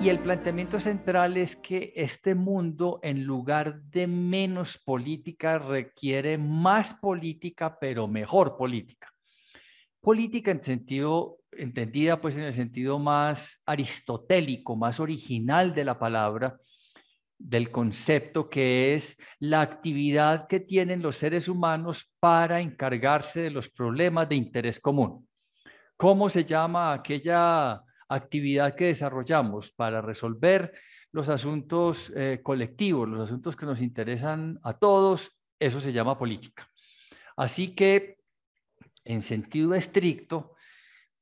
Y el planteamiento central es que este mundo, en lugar de menos política, requiere más política, pero mejor política. Política en sentido, entendida pues en el sentido más aristotélico, más original de la palabra, del concepto, que es la actividad que tienen los seres humanos para encargarse de los problemas de interés común. ¿Cómo se llama aquella actividad que desarrollamos para resolver los asuntos colectivos, los asuntos que nos interesan a todos? Eso se llama política. Así que, en sentido estricto,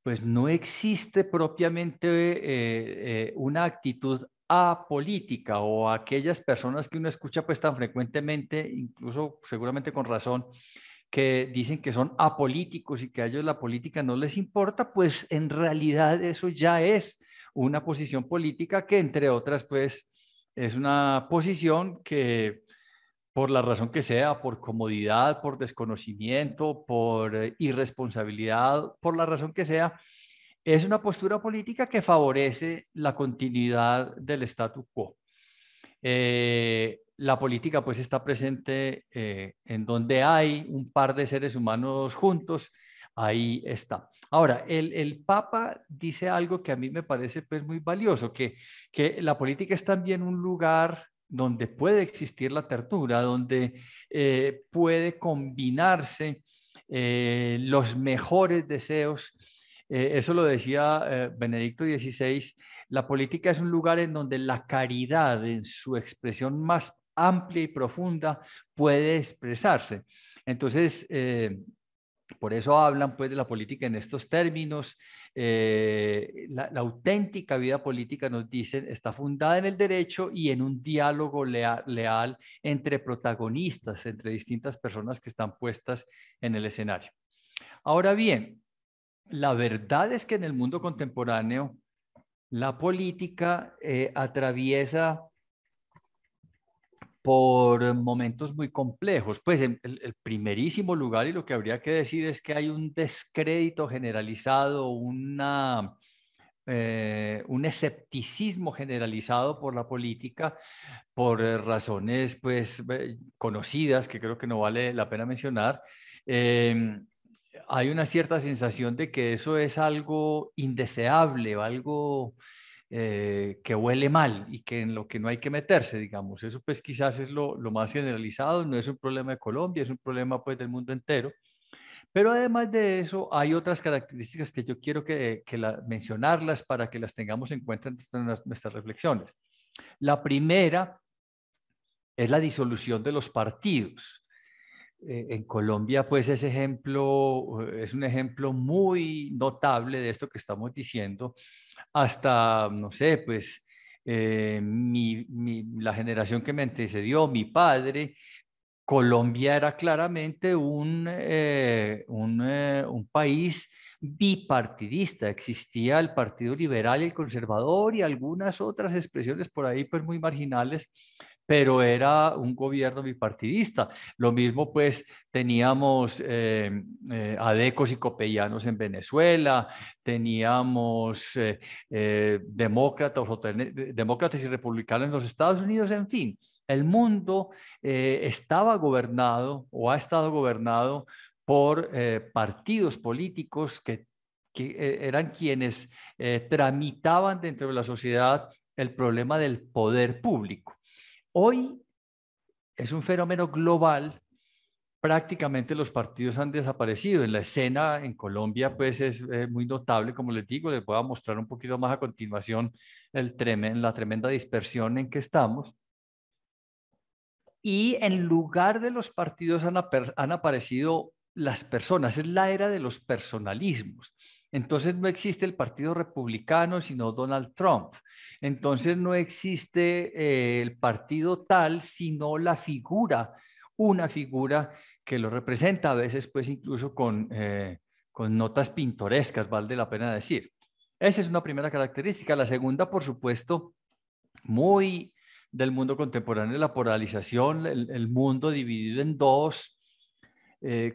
pues no existe propiamente una actitud apolítica, o aquellas personas que uno escucha pues tan frecuentemente, incluso seguramente con razón, que dicen que son apolíticos y que a ellos la política no les importa. Pues en realidad eso ya es una posición política que, entre otras, pues es una posición que, por la razón que sea, por comodidad, por desconocimiento, por irresponsabilidad, por la razón que sea, es una postura política que favorece la continuidad del statu quo. La política pues está presente en donde hay un par de seres humanos juntos, ahí está. Ahora, el Papa dice algo que a mí me parece pues muy valioso, que la política es también un lugar donde puede existir la ternura, donde puede combinarse los mejores deseos. Eso lo decía Benedicto XVI. La política es un lugar en donde la caridad, en su expresión más amplia y profunda, puede expresarse. Entonces, por eso hablan pues de la política en estos términos. La auténtica vida política, nos dicen, está fundada en el derecho y en un diálogo leal entre protagonistas, entre distintas personas que están puestas en el escenario. Ahora bien, la verdad es que en el mundo contemporáneo la política atraviesa por momentos muy complejos. Pues en el primerísimo lugar, y lo que habría que decir es que hay un descrédito generalizado, un escepticismo generalizado por la política, por razones pues conocidas, que creo que no vale la pena mencionar. Eh, Hay una cierta sensación de que eso es algo indeseable, o algo que huele mal y que en lo que no hay que meterse, digamos. Eso pues quizás es lo más generalizado, no es un problema de Colombia, es un problema pues del mundo entero. Pero además de eso, hay otras características que yo quiero mencionarlas para que las tengamos en cuenta en nuestras reflexiones. La primera es la disolución de los partidos. En Colombia, pues ese ejemplo es un ejemplo muy notable de esto que estamos diciendo. Hasta, no sé, pues la generación que me antecedió, mi padre, Colombia era claramente un país bipartidista. Existía el Partido Liberal y el Conservador y algunas otras expresiones por ahí pues muy marginales, pero era un gobierno bipartidista. Lo mismo pues teníamos adecos y copellanos en Venezuela, teníamos demócratas y republicanos en los Estados Unidos, en fin. El mundo estaba gobernado o ha estado gobernado por partidos políticos que eran quienes tramitaban dentro de la sociedad el problema del poder público. Hoy es un fenómeno global. Prácticamente los partidos han desaparecido. En la escena en Colombia, pues es muy notable, como les digo, les voy a mostrar un poquito más a continuación la tremenda dispersión en que estamos. Y en lugar de los partidos han aparecido las personas. Es la era de los personalismos. Entonces no existe el Partido Republicano, sino Donald Trump. Entonces no existe el partido tal, sino la figura, una figura que lo representa, a veces pues incluso con notas pintorescas, vale la pena decir. Esa es una primera característica. La segunda, por supuesto, muy del mundo contemporáneo, la polarización, el mundo dividido en dos,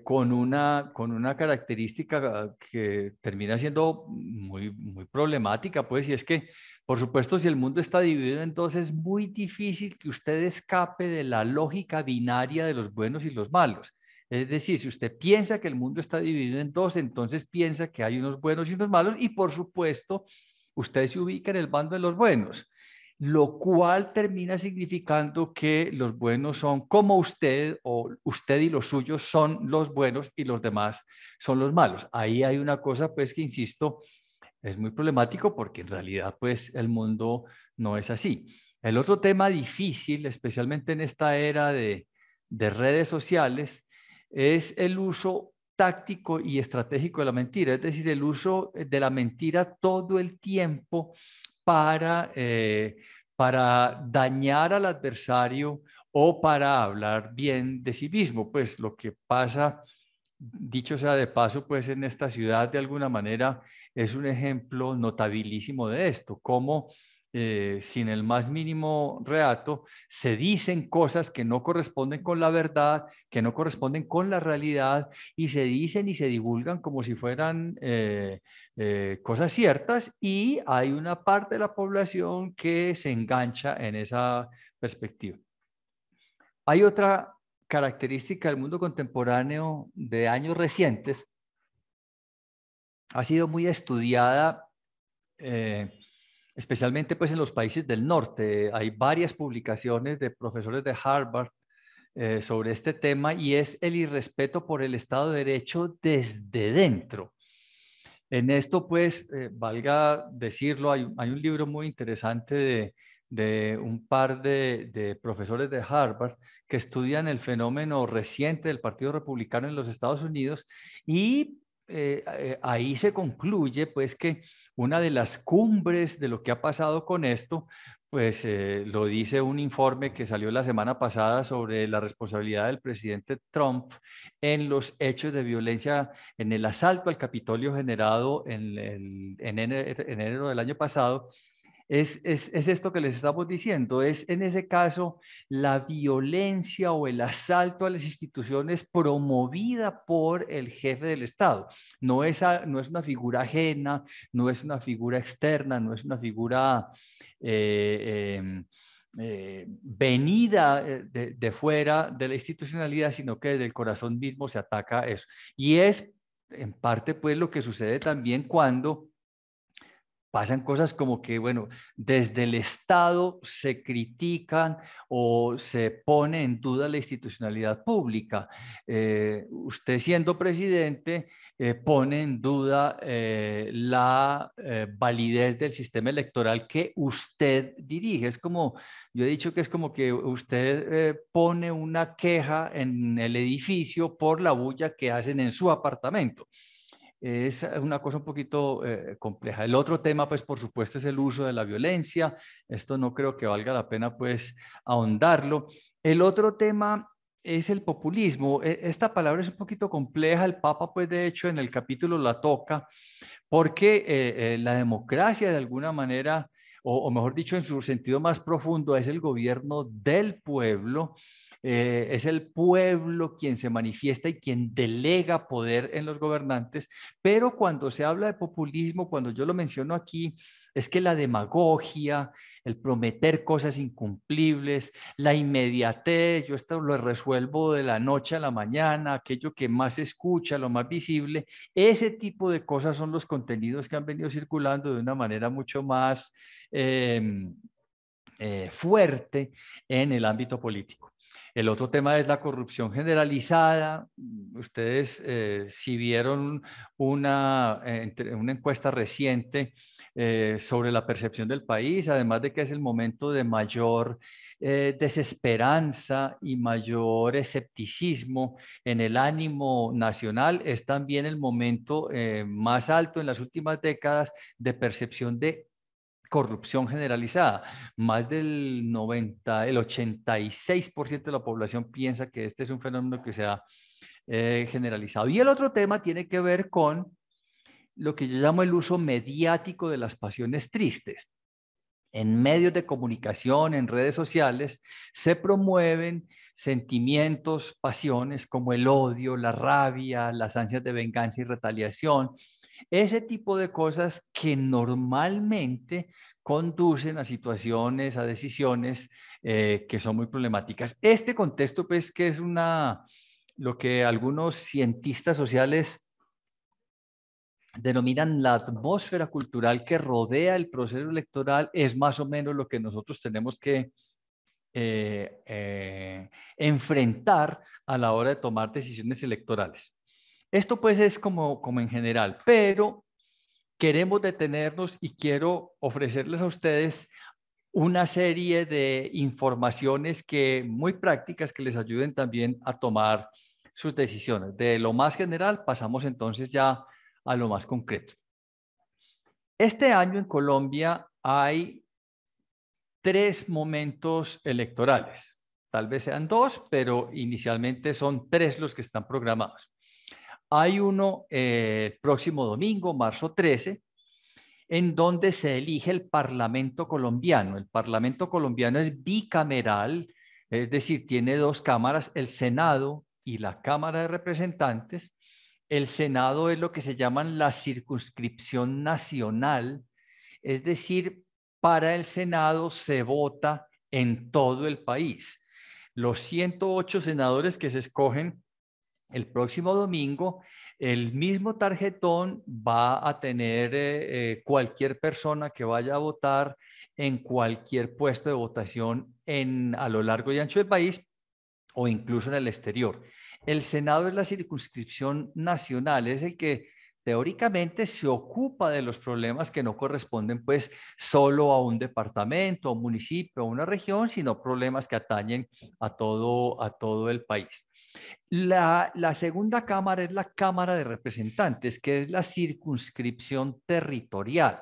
con una característica que termina siendo muy, muy problemática, pues, y es que Por supuesto, si el mundo está dividido en dos, es muy difícil que usted escape de la lógica binaria de los buenos y los malos. Es decir, si usted piensa que el mundo está dividido en dos, entonces piensa que hay unos buenos y unos malos, y por supuesto, usted se ubica en el bando de los buenos, lo cual termina significando que los buenos son como usted, o usted y los suyos son los buenos y los demás son los malos. Ahí hay una cosa, pues, que insisto, es muy problemático porque en realidad, pues, el mundo no es así. El otro tema difícil, especialmente en esta era de redes sociales, es el uso táctico y estratégico de la mentira, es decir, el uso de la mentira todo el tiempo para, para dañar al adversario o para hablar bien de sí mismo. Pues lo que pasa, dicho sea de paso, pues en esta ciudad de alguna manera es un ejemplo notabilísimo de esto, cómo sin el más mínimo reato se dicen cosas que no corresponden con la verdad, que no corresponden con la realidad, y se dicen y se divulgan como si fueran cosas ciertas, y hay una parte de la población que se engancha en esa perspectiva. Hay otra característica del mundo contemporáneo de años recientes, ha sido muy estudiada, eh, especialmente pues en los países del norte. Hay varias publicaciones de profesores de Harvard sobre este tema, y es el irrespeto por el Estado de Derecho desde dentro. En esto, pues, valga decirlo, hay un libro muy interesante de un par de profesores de Harvard que estudian el fenómeno reciente del Partido Republicano en los Estados Unidos, y ahí se concluye, pues, que una de las cumbres de lo que ha pasado con esto, pues lo dice un informe que salió la semana pasada sobre la responsabilidad del presidente Trump en los hechos de violencia, en el asalto al Capitolio generado en enero del año pasado. Es esto que les estamos diciendo, es en ese caso la violencia o el asalto a las instituciones promovida por el jefe del Estado. No es una figura ajena, no es una figura externa, no es una figura venida de fuera de la institucionalidad, sino que desde el corazón mismo se ataca eso. Y es en parte pues lo que sucede también cuando pasan cosas como que, bueno, desde el Estado se critican o se pone en duda la institucionalidad pública. Usted siendo presidente pone en duda la validez del sistema electoral que usted dirige. Es como, yo he dicho que es como que usted pone una queja en el edificio por la bulla que hacen en su apartamento. Es una cosa un poquito compleja. El otro tema, pues, por supuesto, es el uso de la violencia. Esto no creo que valga la pena, pues, ahondarlo. El otro tema es el populismo. Esta palabra es un poquito compleja. El Papa, pues, de hecho, en el capítulo la toca, porque la democracia, de alguna manera, o mejor dicho, en su sentido más profundo, es el gobierno del pueblo. Es el pueblo quien se manifiesta y quien delega poder en los gobernantes, pero cuando se habla de populismo, cuando yo lo menciono aquí, es que la demagogia, el prometer cosas incumplibles, la inmediatez, yo esto lo resuelvo de la noche a la mañana, aquello que más se escucha, lo más visible, ese tipo de cosas son los contenidos que han venido circulando de una manera mucho más eh, fuerte en el ámbito político. El otro tema es la corrupción generalizada. Ustedes, si vieron una encuesta reciente sobre la percepción del país, además de que es el momento de mayor desesperanza y mayor escepticismo en el ánimo nacional, es también el momento más alto en las últimas décadas de percepción de corrupción generalizada. Más del 90, el 86% de la población piensa que este es un fenómeno que se ha generalizado. Y el otro tema tiene que ver con lo que yo llamo el uso mediático de las pasiones tristes. En medios de comunicación, en redes sociales, se promueven sentimientos, pasiones como el odio, la rabia, las ansias de venganza y retaliación, ese tipo de cosas que normalmente conducen a situaciones, a decisiones que son muy problemáticas. Este contexto, pues, que es lo que algunos cientistas sociales denominan la atmósfera cultural que rodea el proceso electoral, es más o menos lo que nosotros tenemos que enfrentar a la hora de tomar decisiones electorales. Esto pues es como en general, pero queremos detenernos y quiero ofrecerles a ustedes una serie de informaciones muy prácticas que les ayuden también a tomar sus decisiones. De lo más general pasamos entonces ya a lo más concreto. Este año en Colombia hay 3 momentos electorales. Tal vez sean 2, pero inicialmente son 3 los que están programados. Hay uno el próximo domingo, marzo 13, en donde se elige el Parlamento colombiano. El Parlamento colombiano es bicameral, es decir, tiene 2 cámaras, el Senado y la Cámara de Representantes. El Senado es lo que se llama la circunscripción nacional, es decir, para el Senado se vota en todo el país. Los 108 senadores que se escogen el próximo domingo, el mismo tarjetón va a tener cualquier persona que vaya a votar en cualquier puesto de votación a lo largo y ancho del país o incluso en el exterior. El Senado es la circunscripción nacional, es el que teóricamente se ocupa de los problemas que no corresponden pues solo a un departamento, a un municipio, a una región, sino problemas que atañen a todo el país. La segunda cámara es la Cámara de Representantes, que es la circunscripción territorial.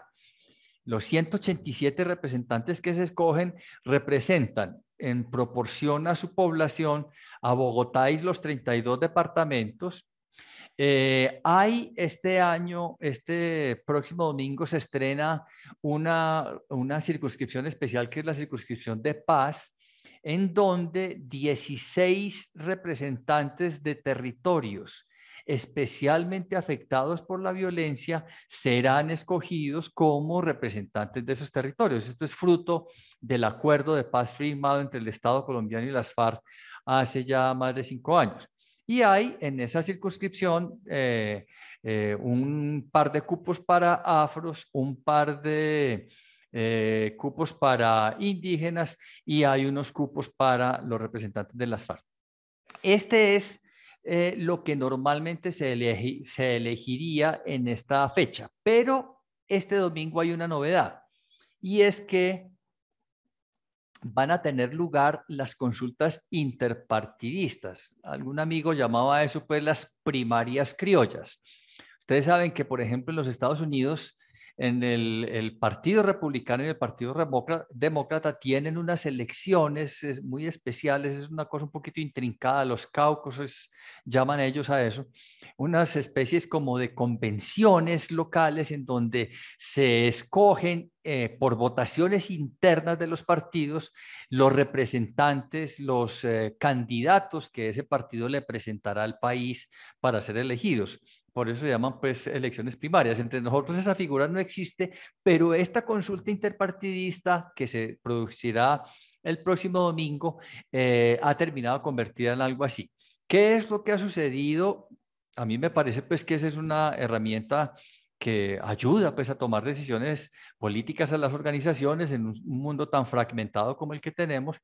Los 187 representantes que se escogen representan en proporción a su población a Bogotá y los 32 departamentos. Hay este año, este próximo domingo se estrena una circunscripción especial que es la circunscripción de Paz, en donde 16 representantes de territorios especialmente afectados por la violencia serán escogidos como representantes de esos territorios. Esto es fruto del acuerdo de paz firmado entre el Estado colombiano y las FARC hace ya más de 5 años. Y hay en esa circunscripción un par de cupos para afros, un par de cupos para indígenas y hay unos cupos para los representantes de las FARC. Este es lo que normalmente se elegiría en esta fecha, pero este domingo hay una novedad y es que van a tener lugar las consultas interpartidistas. Algún amigo llamaba a eso pues las primarias criollas. Ustedes saben que, por ejemplo, en los Estados Unidos, en el Partido Republicano y el Partido Demócrata tienen unas elecciones muy especiales, es una cosa un poquito intrincada, los caucuses llaman ellos a eso, unas especies como de convenciones locales en donde se escogen por votaciones internas de los partidos los representantes, los candidatos que ese partido le presentará al país para ser elegidos. Por eso se llaman pues elecciones primarias. Entre nosotros esa figura no existe, pero esta consulta interpartidista que se producirá el próximo domingo ha terminado convertida en algo así. ¿Qué es lo que ha sucedido? A mí me parece pues que esa es una herramienta que ayuda pues a tomar decisiones políticas a las organizaciones en un mundo tan fragmentado como el que tenemos,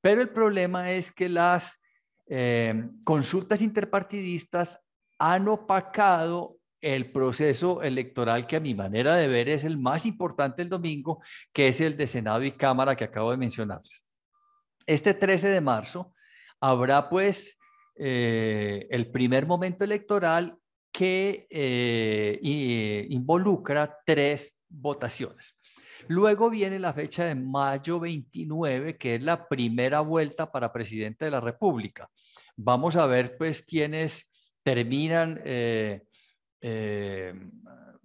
pero el problema es que las consultas interpartidistas han opacado el proceso electoral que a mi manera de ver es el más importante el domingo, que es el de Senado y Cámara que acabo de mencionar. Este 13 de marzo habrá pues el primer momento electoral que involucra 3 votaciones. Luego viene la fecha de mayo 29, que es la primera vuelta para presidente de la República. Vamos a ver pues quiénes terminan eh,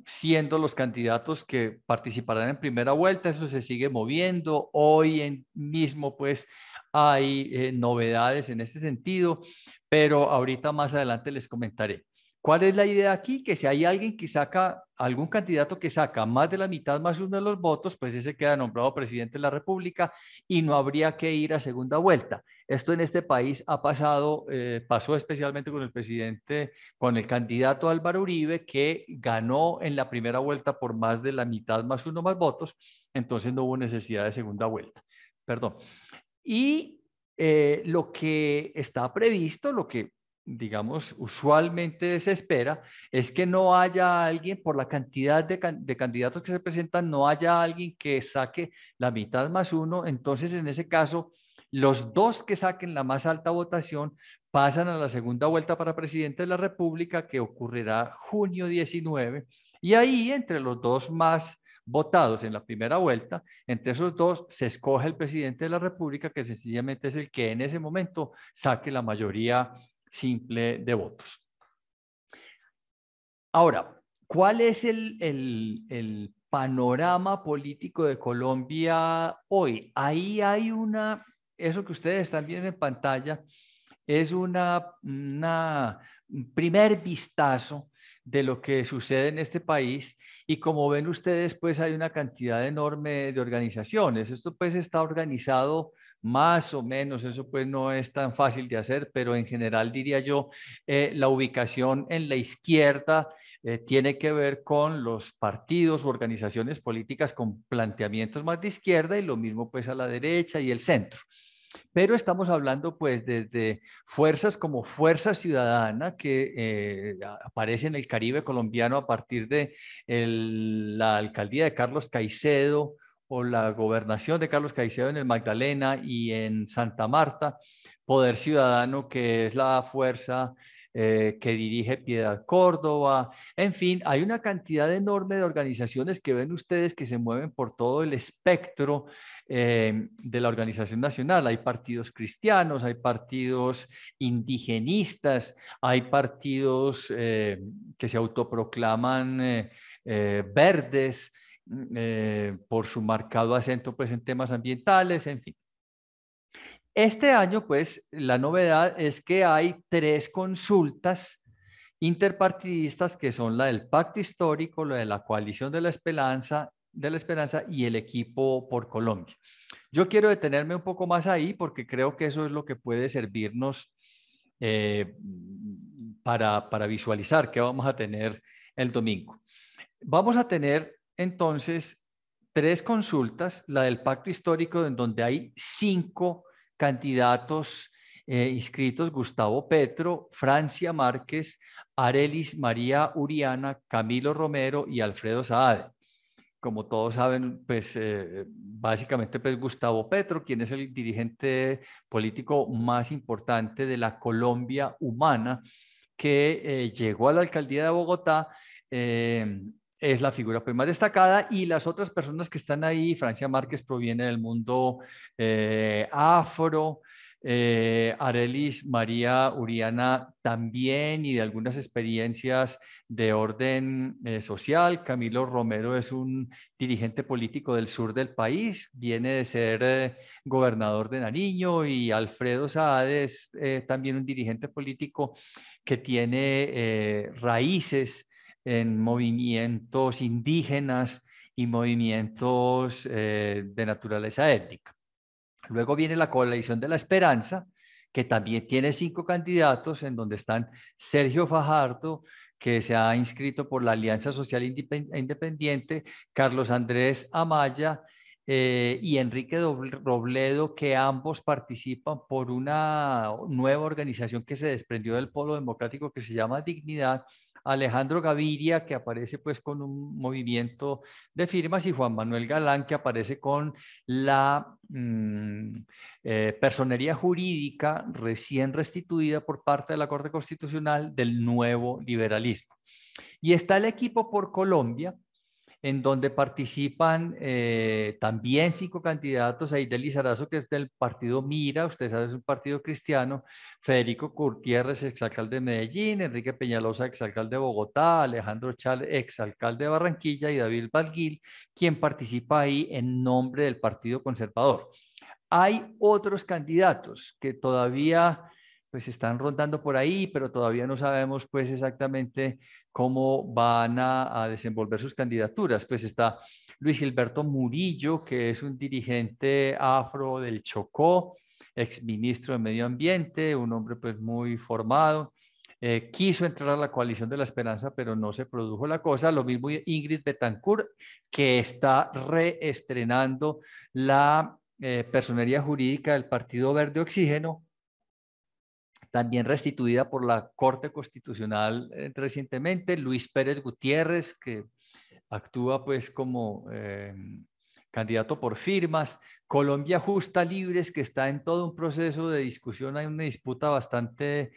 siendo los candidatos que participarán en primera vuelta. Eso se sigue moviendo. Hoy mismo pues hay novedades en este sentido, pero ahorita más adelante les comentaré. ¿Cuál es la idea aquí? Que si hay alguien que saca, algún candidato que saca más de la mitad más uno de los votos, pues ese queda nombrado presidente de la República y no habría que ir a segunda vuelta. Esto en este país ha pasado, pasó especialmente con el presidente, con el candidato Álvaro Uribe, que ganó en la primera vuelta por más de la mitad más uno más votos, entonces no hubo necesidad de segunda vuelta. Perdón. Y lo que está previsto, lo que digamos usualmente se espera, es que no haya alguien, por la cantidad de candidatos que se presentan, no haya alguien que saque la mitad más uno. Entonces, en ese caso, los dos que saquen la más alta votación pasan a la segunda vuelta para presidente de la República, que ocurrirá junio 19. Y ahí, entre los dos más votados en la primera vuelta, entre esos dos se escoge el presidente de la República, que sencillamente es el que en ese momento saque la mayoría simple de votos. Ahora, ¿cuál es el panorama político de Colombia hoy? Ahí hay eso que ustedes están viendo en pantalla, es un primer vistazo de lo que sucede en este país y como ven ustedes, pues hay una cantidad enorme de organizaciones. Esto pues está organizado más o menos, eso pues no es tan fácil de hacer, pero en general diría yo, la ubicación en la izquierda tiene que ver con los partidos u organizaciones políticas con planteamientos más de izquierda y lo mismo pues a la derecha y el centro. Pero estamos hablando pues desde fuerzas como Fuerza Ciudadana que aparece en el Caribe colombiano a partir de la alcaldía de Carlos Caicedo o la gobernación de Carlos Caicedo en el Magdalena y en Santa Marta, Poder Ciudadano que es la fuerza que dirige Piedad Córdoba, en fin, hay una cantidad enorme de organizaciones que ven ustedes que se mueven por todo el espectro de la organización nacional. Hay partidos cristianos, hay partidos indigenistas, hay partidos que se autoproclaman verdes por su marcado acento pues, en temas ambientales, en fin. Este año, pues, la novedad es que hay 3 consultas interpartidistas que son la del Pacto Histórico, la de la Coalición de la Esperanza y el Equipo por Colombia. Yo quiero detenerme un poco más ahí porque creo que eso es lo que puede servirnos eh, para visualizar qué vamos a tener el domingo. Vamos a tener entonces 3 consultas, la del Pacto Histórico, en donde hay 5 candidatos inscritos: Gustavo Petro, Francia Márquez, Arelis María Uriana, Camilo Romero y Alfredo Saade. Como todos saben, pues básicamente pues Gustavo Petro, quien es el dirigente político más importante de la Colombia humana, que llegó a la alcaldía de Bogotá, eh, es la figura pues, más destacada y las otras personas que están ahí, Francia Márquez proviene del mundo afro, Arelis María Uriana también y de algunas experiencias de orden social. Camilo Romero es un dirigente político del sur del país, viene de ser gobernador de Nariño y Alfredo Saade es también un dirigente político que tiene raíces en movimientos indígenas y movimientos de naturaleza étnica. Luego viene la coalición de la Esperanza, que también tiene 5 candidatos, en donde están Sergio Fajardo, que se ha inscrito por la Alianza Social Independiente, Carlos Andrés Amaya y Enrique Robledo, que ambos participan por una nueva organización que se desprendió del Polo Democrático que se llama Dignidad, Alejandro Gaviria, que aparece pues con un movimiento de firmas, y Juan Manuel Galán, que aparece con la personería jurídica recién restituida por parte de la Corte Constitucional del nuevo liberalismo. Y está el equipo por Colombia, en donde participan también 5 candidatos: Aide Lizarazo, que es del partido Mira, ustedes saben, es un partido cristiano; Federico Gutiérrez, exalcalde de Medellín; Enrique Peñalosa, exalcalde de Bogotá; Alejandro Chal, exalcalde de Barranquilla; y David Valguil, quien participa ahí en nombre del Partido Conservador. Hay otros candidatos que todavía pues están rondando por ahí, pero todavía no sabemos pues exactamente cómo van a desenvolver sus candidaturas. Pues está Luis Gilberto Murillo, que es un dirigente afro del Chocó, exministro de Medio Ambiente, un hombre pues muy formado. Quiso entrar a la coalición de la esperanza, pero no se produjo la cosa. Lo mismo Ingrid Betancourt, que está reestrenando la personería jurídica del Partido Verde Oxígeno, también restituida por la Corte Constitucional recientemente. Luis Pérez Gutiérrez, que actúa pues como candidato por firmas. Colombia Justa Libres, que está en todo un proceso de discusión, hay una disputa bastante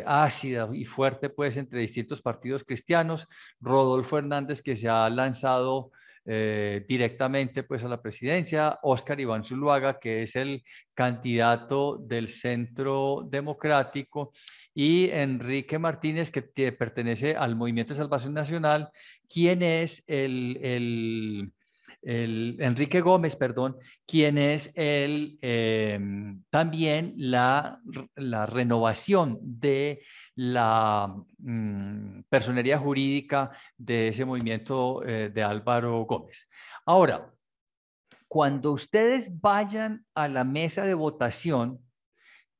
ácida y fuerte pues entre distintos partidos cristianos. Rodolfo Hernández, que se ha lanzado directamente pues a la presidencia. Óscar Iván Zuluaga, que es el candidato del Centro Democrático, y Enrique Martínez, que pertenece al Movimiento de Salvación Nacional, quien es Enrique Gómez, perdón, quien es también la renovación de la personería jurídica de ese movimiento de Álvaro Gómez. Ahora, cuando ustedes vayan a la mesa de votación,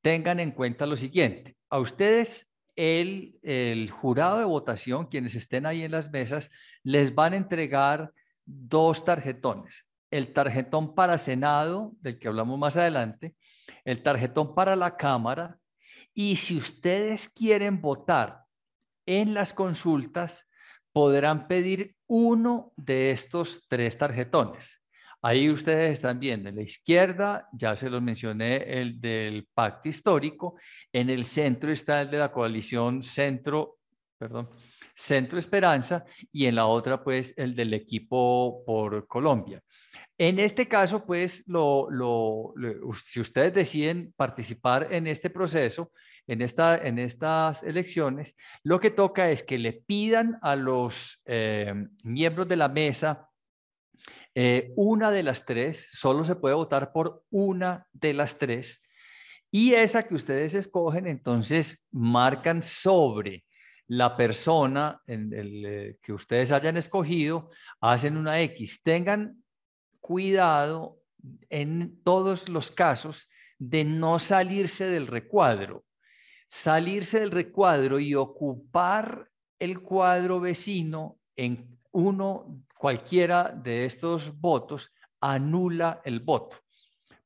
tengan en cuenta lo siguiente. A ustedes, el jurado de votación, quienes estén ahí en las mesas, les van a entregar dos tarjetones. El tarjetón para Senado, del que hablamos más adelante, el tarjetón para la Cámara, y si ustedes quieren votar en las consultas, podrán pedir uno de estos tres tarjetones. Ahí ustedes están viendo en la izquierda, ya se los mencioné, el del pacto histórico. En el centro está el de la coalición Centro Esperanza, y en la otra pues el del equipo por Colombia. En este caso, pues, si ustedes deciden participar en este proceso, en estas elecciones, lo que toca es que le pidan a los miembros de la mesa una de las tres. Solo se puede votar por una de las tres, y esa que ustedes escogen, entonces marcan sobre la persona que ustedes hayan escogido, hacen una X. Tengan cuidado en todos los casos de no salirse del recuadro. Salirse del recuadro y ocupar el cuadro vecino en cualquiera de estos votos anula el voto,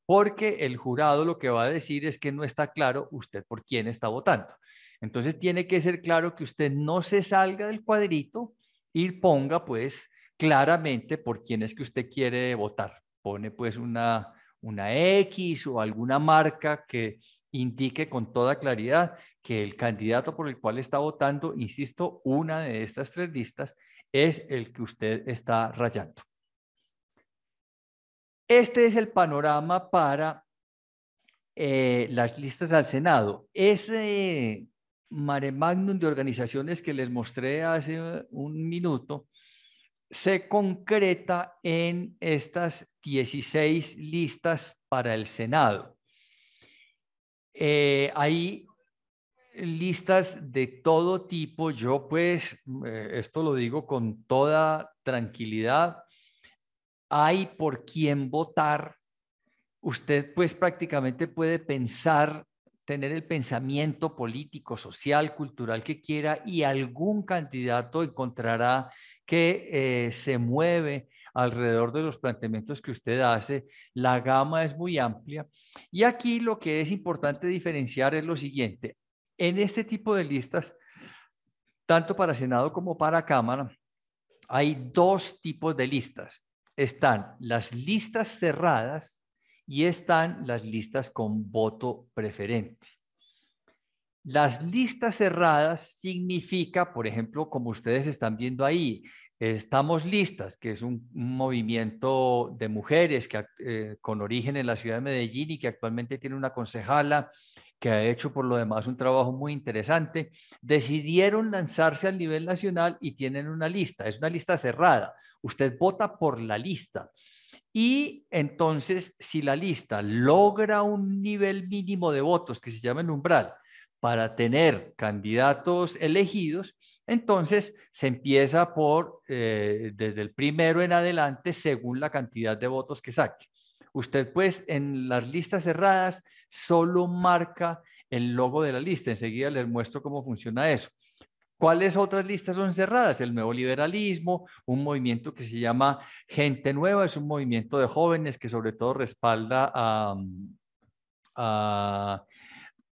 porque el jurado lo que va a decir es que no está claro usted por quién está votando. Entonces tiene que ser claro que usted no se salga del cuadrito y ponga pues claramente por quién es que usted quiere votar. Pone pues una X o alguna marca que indique con toda claridad que el candidato por el cual está votando, insisto, una de estas tres listas, es el que usted está rayando. Este es el panorama para las listas al Senado. Ese mare magnum de organizaciones que les mostré hace un minuto se concreta en estas 16 listas para el Senado. Hay listas de todo tipo. Yo pues, esto lo digo con toda tranquilidad, hay por quién votar. Usted pues prácticamente puede pensar, tener el pensamiento político, social, cultural que quiera, y algún candidato encontrará que se mueve alrededor de los planteamientos que usted hace. La gama es muy amplia, y aquí lo que es importante diferenciar es lo siguiente. En este tipo de listas, tanto para Senado como para Cámara, hay dos tipos de listas. Están las listas cerradas y están las listas con voto preferente. Las listas cerradas significa, por ejemplo, como ustedes están viendo ahí, Estamos Listas, que es un movimiento de mujeres con origen en la ciudad de Medellín y que actualmente tiene una concejala que ha hecho por lo demás un trabajo muy interesante. Decidieron lanzarse al nivel nacional y tienen una lista, es una lista cerrada. Usted vota por la lista. Y entonces, si la lista logra un nivel mínimo de votos, que se llama el umbral, para tener candidatos elegidos, entonces se empieza por, desde el primero en adelante, según la cantidad de votos que saque. Usted pues en las listas cerradas solo marca el logo de la lista. Enseguida les muestro cómo funciona eso. ¿Cuáles otras listas son cerradas? El nuevo liberalismo, un movimiento que se llama Gente Nueva, es un movimiento de jóvenes que sobre todo respalda a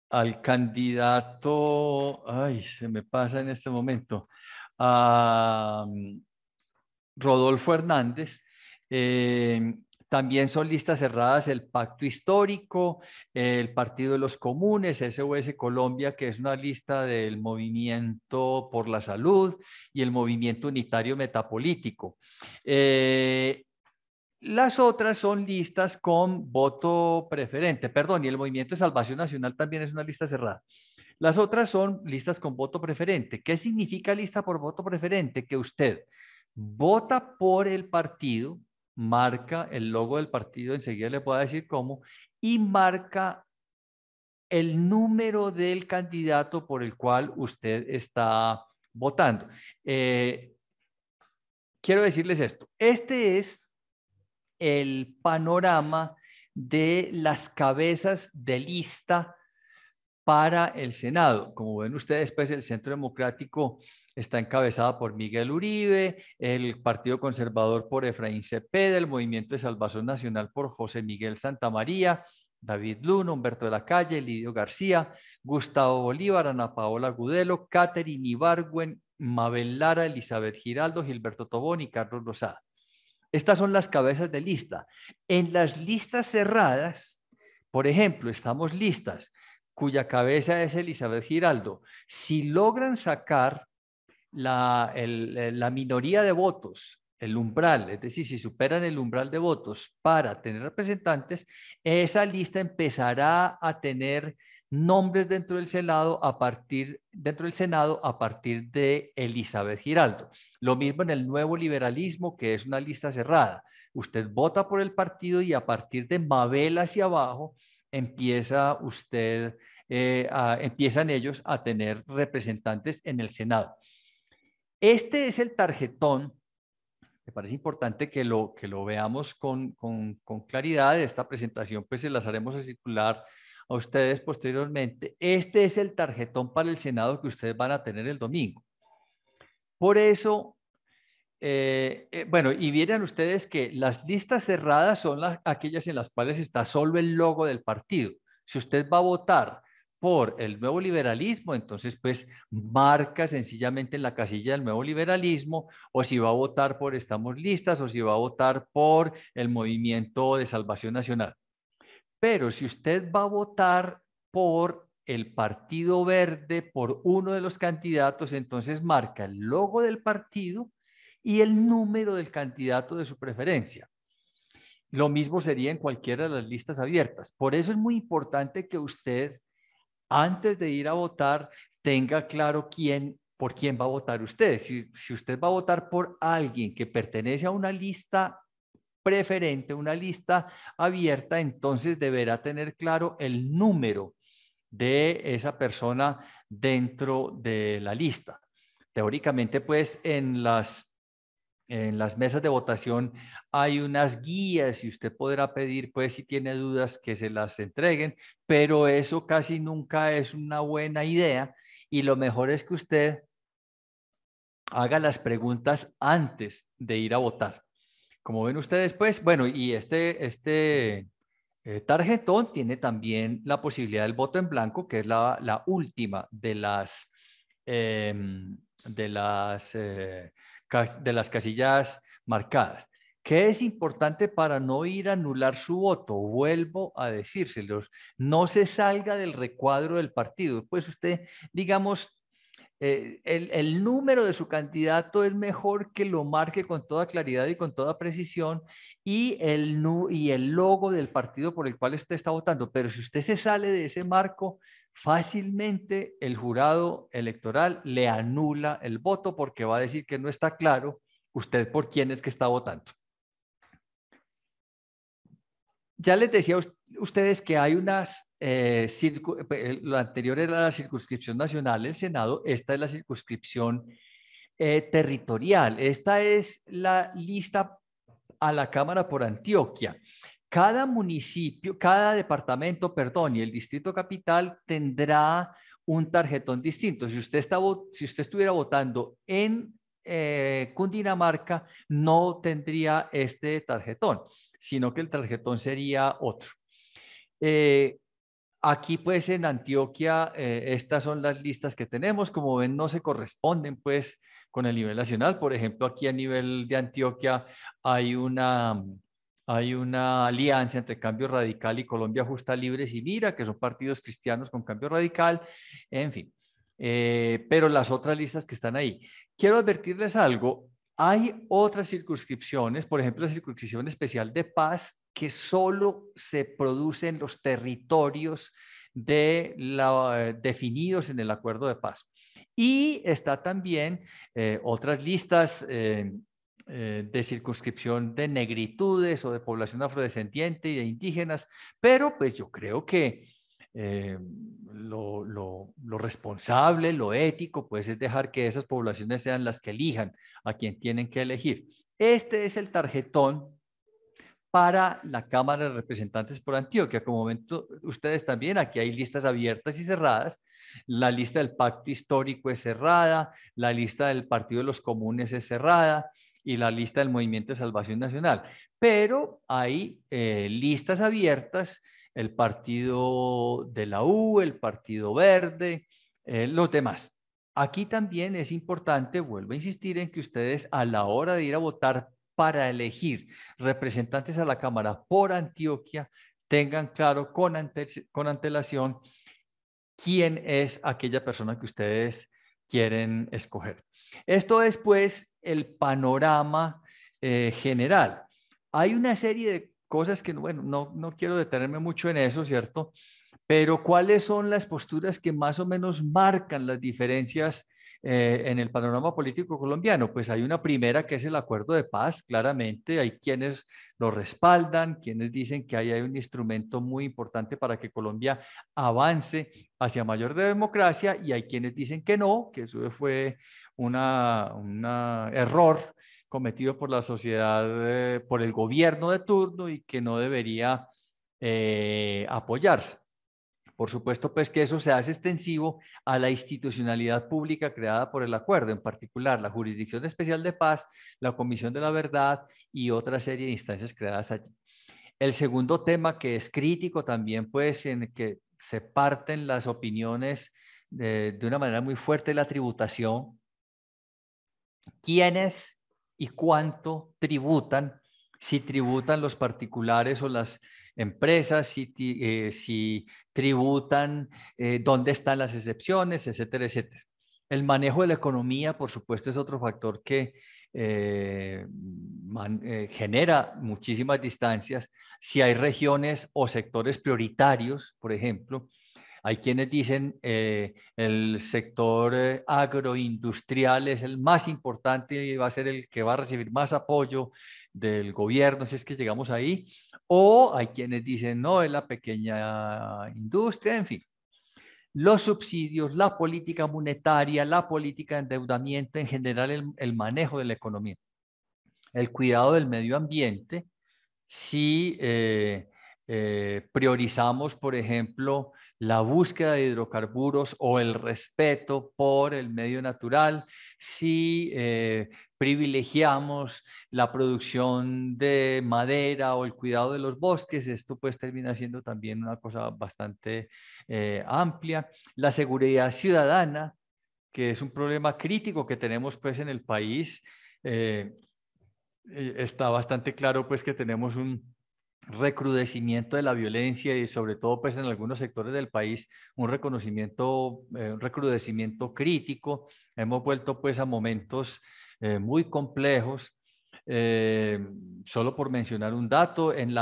al candidato, ay, se me pasa en este momento, a Rodolfo Hernández. Eh, También son listas cerradas el Pacto Histórico, el Partido de los Comunes, SOS Colombia, que es una lista del Movimiento por la Salud y el Movimiento Unitario Metapolítico. Las otras son listas con voto preferente, perdón, y el Movimiento de Salvación Nacional también es una lista cerrada. Las otras son listas con voto preferente. ¿Qué significa lista por voto preferente? Que usted vota por el partido, marca el logo del partido, enseguida le puedo decir cómo, y marca el número del candidato por el cual usted está votando. Quiero decirles esto. Este es el panorama de las cabezas de lista para el Senado. Como ven ustedes, pues el Centro Democrático está encabezado por Miguel Uribe, el Partido Conservador por Efraín Cepeda, el Movimiento de Salvación Nacional por José Miguel Santamaría, David Luna, Humberto de la Calle, Lidio García, Gustavo Bolívar, Ana Paola Gudelo, Catherine Ibargüen, Mabel Lara, Elizabeth Giraldo, Gilberto Tobón y Carlos Lozada. Estas son las cabezas de lista. En las listas cerradas, por ejemplo, estamos listas cuya cabeza es Elizabeth Giraldo. Si logran sacar la minoría de votos, el umbral, es decir, si superan el umbral de votos para tener representantes, esa lista empezará a tener nombres dentro del Senado a partir de Elizabeth Giraldo. Lo mismo en el nuevo liberalismo, que es una lista cerrada. Usted vota por el partido y a partir de Mabel hacia abajo empiezan ellos a tener representantes en el Senado. Este es el tarjetón. Me parece importante que lo veamos con claridad. Esta presentación pues se las haremos a circular a ustedes posteriormente. Este es el tarjetón para el Senado que ustedes van a tener el domingo. Por eso, bueno, y vieran ustedes que las listas cerradas son aquellas en las cuales está solo el logo del partido. Si usted va a votar por el nuevo liberalismo, entonces pues marca sencillamente en la casilla del nuevo liberalismo, o si va a votar por Estamos Listas, o si va a votar por el Movimiento de Salvación Nacional. Pero si usted va a votar por el Partido Verde, por uno de los candidatos, entonces marca el logo del partido y el número del candidato de su preferencia. Lo mismo sería en cualquiera de las listas abiertas. Por eso es muy importante que usted, antes de ir a votar, tenga claro por quién va a votar usted. Si usted va a votar por alguien que pertenece a una lista preferente, una lista abierta, entonces deberá tener claro el número de esa persona dentro de la lista. Teóricamente, pues en las mesas de votación hay unas guías y usted podrá pedir, pues si tiene dudas, que se las entreguen, pero eso casi nunca es una buena idea y lo mejor es que usted haga las preguntas antes de ir a votar. Como ven ustedes, pues, bueno, y este tarjetón tiene también la posibilidad del voto en blanco, que es la última em, de las, eh, de las casillas marcadas. ¿Qué es importante para no ir a anular su voto? Vuelvo a decírselos, no se salga del recuadro del partido. Pues usted, digamos, el número de su candidato es mejor que lo marque con toda claridad y con toda precisión y el logo del partido por el cual usted está votando. Pero si usted se sale de ese marco, fácilmente el jurado electoral le anula el voto porque va a decir que no está claro usted por quién es que está votando. Ya les decía a ustedes que hay unas, lo anterior era la circunscripción nacional, el Senado, esta es la circunscripción territorial. Esta es la lista a la Cámara por Antioquia. Cada municipio, cada departamento, perdón, y el distrito capital tendrá un tarjetón distinto. Si usted estuviera votando en Cundinamarca, no tendría este tarjetón, sino que el tarjetón sería otro. Eh, Aquí pues en Antioquia, estas son las listas que tenemos. Como ven, no se corresponden pues con el nivel nacional. Por ejemplo, aquí a nivel de Antioquia hay hay una alianza entre Cambio Radical y Colombia Justa, Libres y Mira, que son partidos cristianos con Cambio Radical, en fin. Pero las otras listas que están ahí. Quiero advertirles algo. Hay otras circunscripciones, por ejemplo, la circunscripción especial de Paz, que solo se produce en los territorios definidos en el acuerdo de paz. Y está también otras listas de circunscripción de negritudes o de población afrodescendiente y de indígenas, pero pues yo creo que lo responsable, lo ético, pues es dejar que esas poblaciones sean las que elijan a quien tienen que elegir. Este es el tarjetón para la Cámara de Representantes por Antioquia. Como ven ustedes también, aquí hay listas abiertas y cerradas. La lista del Pacto Histórico es cerrada, la lista del Partido de los Comunes es cerrada y la lista del Movimiento de Salvación Nacional. Pero hay listas abiertas, el Partido de la U, el Partido Verde, los demás. Aquí también es importante, vuelvo a insistir en que ustedes a la hora de ir a votar para elegir representantes a la Cámara por Antioquia tengan claro con antelación quién es aquella persona que ustedes quieren escoger. Esto es pues el panorama general. Hay una serie de cosas que, bueno, no quiero detenerme mucho en eso, ¿cierto? Pero ¿cuáles son las posturas que más o menos marcan las diferencias en el panorama político colombiano? Pues hay una primera que es el acuerdo de paz, claramente. Hay quienes lo respaldan, quienes dicen que ahí hay un instrumento muy importante para que Colombia avance hacia mayor democracia y hay quienes dicen que no, que eso fue un error cometido por la sociedad, por el gobierno de turno y que no debería apoyarse. Por supuesto, pues que eso se hace extensivo a la institucionalidad pública creada por el acuerdo, en particular la Jurisdicción Especial de Paz, la Comisión de la Verdad y otra serie de instancias creadas allí. El segundo tema que es crítico también, pues en que se parten las opiniones de una manera muy fuerte, la tributación. ¿Quiénes y cuánto tributan? Si tributan los particulares o las empresas, si tributan, dónde están las excepciones, etcétera, etcétera. El manejo de la economía, por supuesto, es otro factor que genera muchísimas distancias. Si hay regiones o sectores prioritarios, por ejemplo, hay quienes dicen el sector agroindustrial es el más importante y va a ser el que va a recibir más apoyo del gobierno si es que llegamos ahí. O hay quienes dicen no, es la pequeña industria, en fin. Los subsidios, la política monetaria, la política de endeudamiento, en general el manejo de la economía, el cuidado del medio ambiente, si priorizamos, por ejemplo, la búsqueda de hidrocarburos o el respeto por el medio natural, si privilegiamos la producción de madera o el cuidado de los bosques, esto pues termina siendo también una cosa bastante amplia. La seguridad ciudadana, que es un problema crítico que tenemos pues en el país. Está bastante claro pues que tenemos un recrudecimiento de la violencia y sobre todo pues en algunos sectores del país un recrudecimiento crítico. Hemos vuelto pues a momentos muy complejos. Eh, Solo por mencionar un dato, en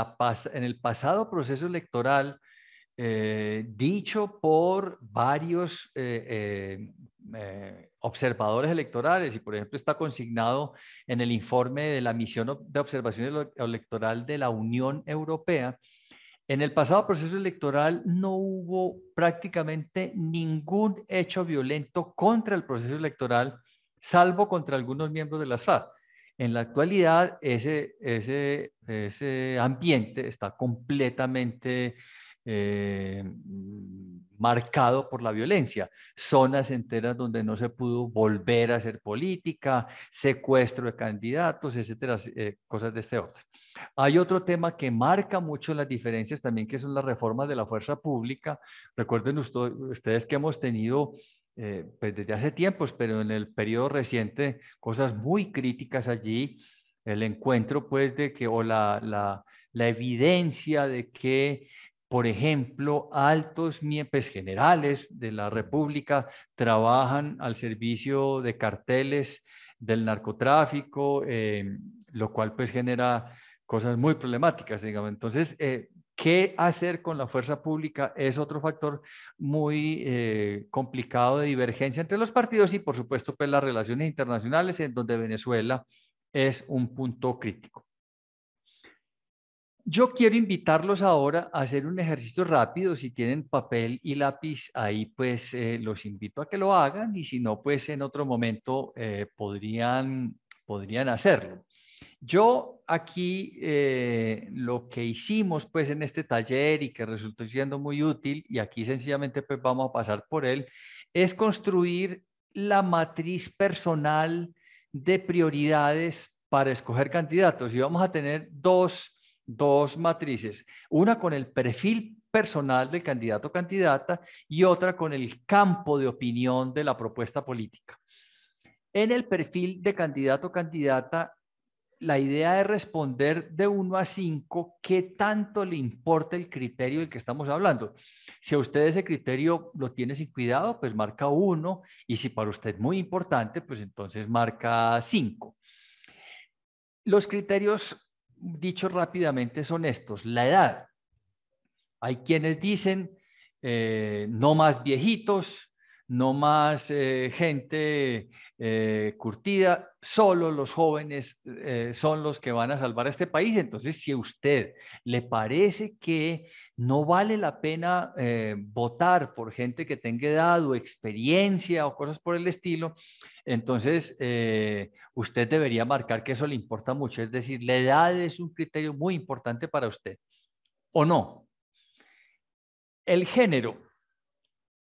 el pasado proceso electoral dicho por varios observadores electorales y por ejemplo está consignado en el informe de la misión de observación electoral de la Unión Europea, En el pasado proceso electoral no hubo prácticamente ningún hecho violento contra el proceso electoral, salvo contra algunos miembros de las FARC. En la actualidad, ese ambiente está completamente marcado por la violencia. Zonas enteras donde no se pudo volver a hacer política, secuestro de candidatos, etcétera, cosas de este orden. Hay otro tema que marca mucho las diferencias también, que son las reformas de la fuerza pública. Recuerden ustedes que hemos tenido, pues desde hace tiempos, pero en el periodo reciente, cosas muy críticas allí. El encuentro, pues, de que, o la evidencia de que, por ejemplo, altos miembros generales de la República trabajan al servicio de carteles del narcotráfico, lo cual pues genera cosas muy problemáticas, digamos. Entonces, ¿qué hacer con la fuerza pública? Es otro factor muy complicado de divergencia entre los partidos y, por supuesto, pues las relaciones internacionales, en donde Venezuela es un punto crítico. Yo quiero invitarlos ahora a hacer un ejercicio rápido. Si tienen papel y lápiz ahí, pues los invito a que lo hagan y si no, pues en otro momento podrían hacerlo. Yo aquí lo que hicimos pues en este taller y que resultó siendo muy útil y aquí sencillamente pues vamos a pasar por él, es construir la matriz personal de prioridades para escoger candidatos y vamos a tener dos matrices, una con el perfil personal del candidato o candidata y otra con el campo de opinión de la propuesta política. En el perfil de candidato o candidata, la idea es responder de 1 a 5 qué tanto le importa el criterio del que estamos hablando. Si a usted ese criterio lo tiene sin cuidado, pues marca 1, y si para usted es muy importante, pues entonces marca 5. Los criterios, dichos rápidamente, son estos. La edad. Hay quienes dicen no más viejitos, no más gente curtida, solo los jóvenes son los que van a salvar a este país. Entonces, si a usted le parece que no vale la pena votar por gente que tenga edad o experiencia o cosas por el estilo, entonces usted debería marcar que eso le importa mucho. Es decir, la edad es un criterio muy importante para usted, ¿o no? El género.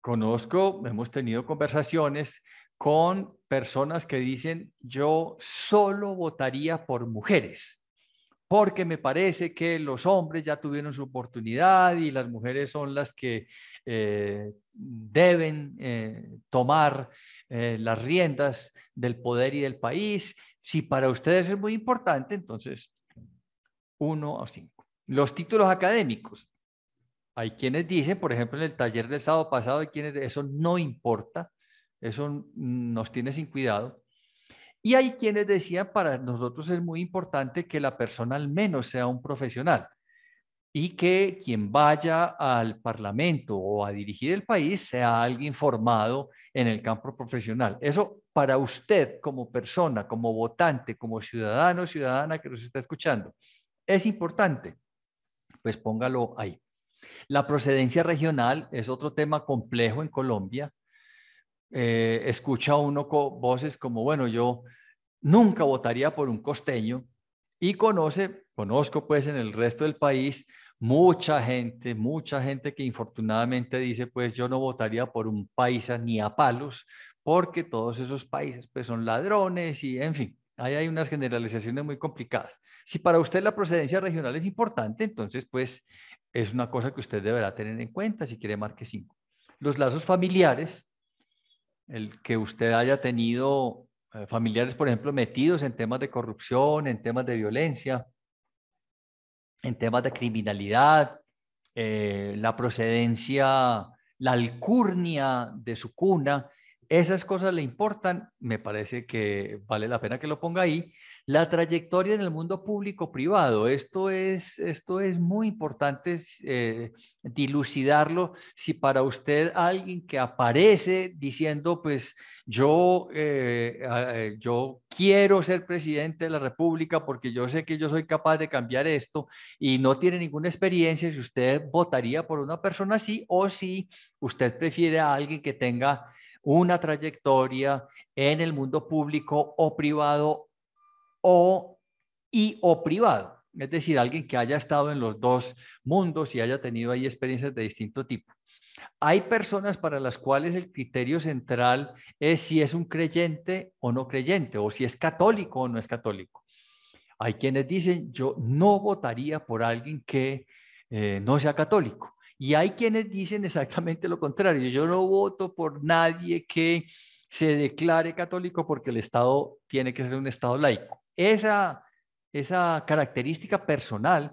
Hemos tenido conversaciones con personas que dicen, yo solo votaría por mujeres, porque me parece que los hombres ya tuvieron su oportunidad y las mujeres son las que deben tomar las riendas del poder y del país. Si para ustedes es muy importante, entonces 1 o 5. Los títulos académicos. Hay quienes dicen, por ejemplo, en el taller del sábado pasado, hay quienes eso no importa, eso nos tiene sin cuidado. Y hay quienes decían, para nosotros es muy importante que la persona al menos sea un profesional y que quien vaya al Parlamento o a dirigir el país sea alguien formado en el campo profesional. Eso para usted como persona, como votante, como ciudadano o ciudadana que nos está escuchando, es importante, pues póngalo ahí. La procedencia regional es otro tema complejo en Colombia. Escucha uno voces como, bueno, yo nunca votaría por un costeño y conozco pues en el resto del país mucha gente que infortunadamente dice, pues yo no votaría por un paisa ni a palos, porque todos esos países pues son ladrones y en fin, ahí hay unas generalizaciones muy complicadas. Si para usted la procedencia regional es importante, entonces pues es una cosa que usted deberá tener en cuenta si quiere marque 5. Los lazos familiares, el que usted haya tenido familiares, por ejemplo, metidos en temas de corrupción, en temas de violencia, en temas de criminalidad, la procedencia, la alcurnia de su cuna, esas cosas le importan, me parece que vale la pena que lo ponga ahí. La trayectoria en el mundo público-privado, esto es muy importante dilucidarlo. Si para usted alguien que aparece diciendo, pues yo quiero ser presidente de la República porque yo sé que yo soy capaz de cambiar esto y no tiene ninguna experiencia, si usted votaría por una persona así o si usted prefiere a alguien que tenga una trayectoria en el mundo público o privado o privado. Es decir, alguien que haya estado en los dos mundos y haya tenido ahí experiencias de distinto tipo. Hay personas para las cuales el criterio central es si es un creyente o no creyente, o si es católico o no es católico. Hay quienes dicen, yo no votaría por alguien que no sea católico. Y hay quienes dicen exactamente lo contrario, yo no voto por nadie que se declare católico porque el Estado tiene que ser un Estado laico. Esa característica personal,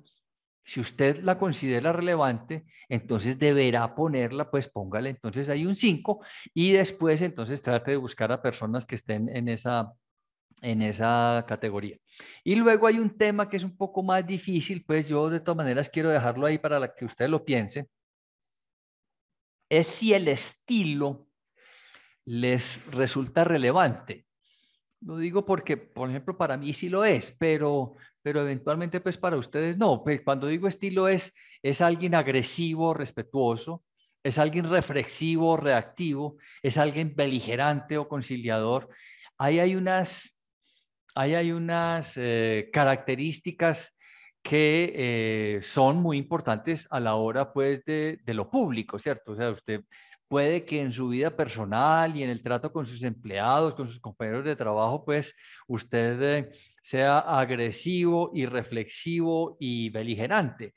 si usted la considera relevante, entonces deberá ponerla, pues póngale entonces ahí un 5 y después entonces trate de buscar a personas que estén en esa categoría. Y luego hay un tema que es un poco más difícil, pues yo de todas maneras quiero dejarlo ahí para que ustedes lo piensen, es si el estilo les resulta relevante. Lo digo porque, por ejemplo, para mí sí lo es, pero eventualmente pues para ustedes no. Pues cuando digo estilo es alguien agresivo, respetuoso, es alguien reflexivo, reactivo, es alguien beligerante o conciliador. Ahí hay unas características que son muy importantes a la hora pues de lo público, ¿cierto? O sea, usted puede que en su vida personal y en el trato con sus empleados, con sus compañeros de trabajo, pues usted sea agresivo, irreflexivo y beligerante.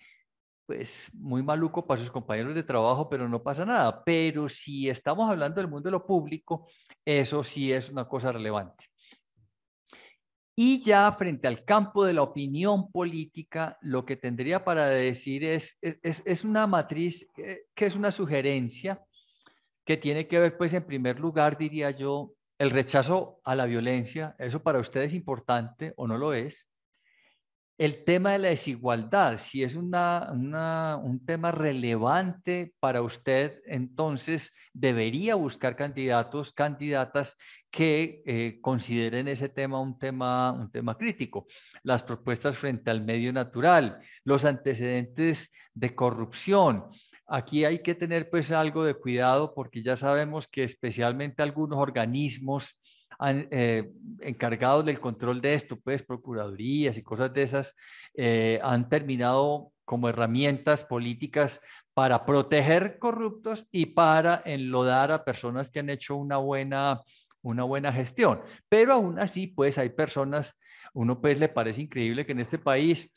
Pues muy maluco para sus compañeros de trabajo, pero no pasa nada. Pero si estamos hablando del mundo de lo público, eso sí es una cosa relevante. Y ya frente al campo de la opinión política, lo que tendría para decir es una matriz que es una sugerencia que tiene que ver, pues en primer lugar, diría yo, el rechazo a la violencia. ¿Eso para usted es importante o no lo es? El tema de la desigualdad, si es un tema relevante para usted, entonces debería buscar candidatos, candidatas que consideren ese tema un tema crítico. Las propuestas frente al medio natural, los antecedentes de corrupción. Aquí hay que tener pues algo de cuidado porque ya sabemos que especialmente algunos organismos encargados del control de esto, pues procuradurías y cosas de esas, han terminado como herramientas políticas para proteger corruptos y para enlodar a personas que han hecho una buena gestión. Pero aún así, pues hay personas, uno pues le parece increíble que en este país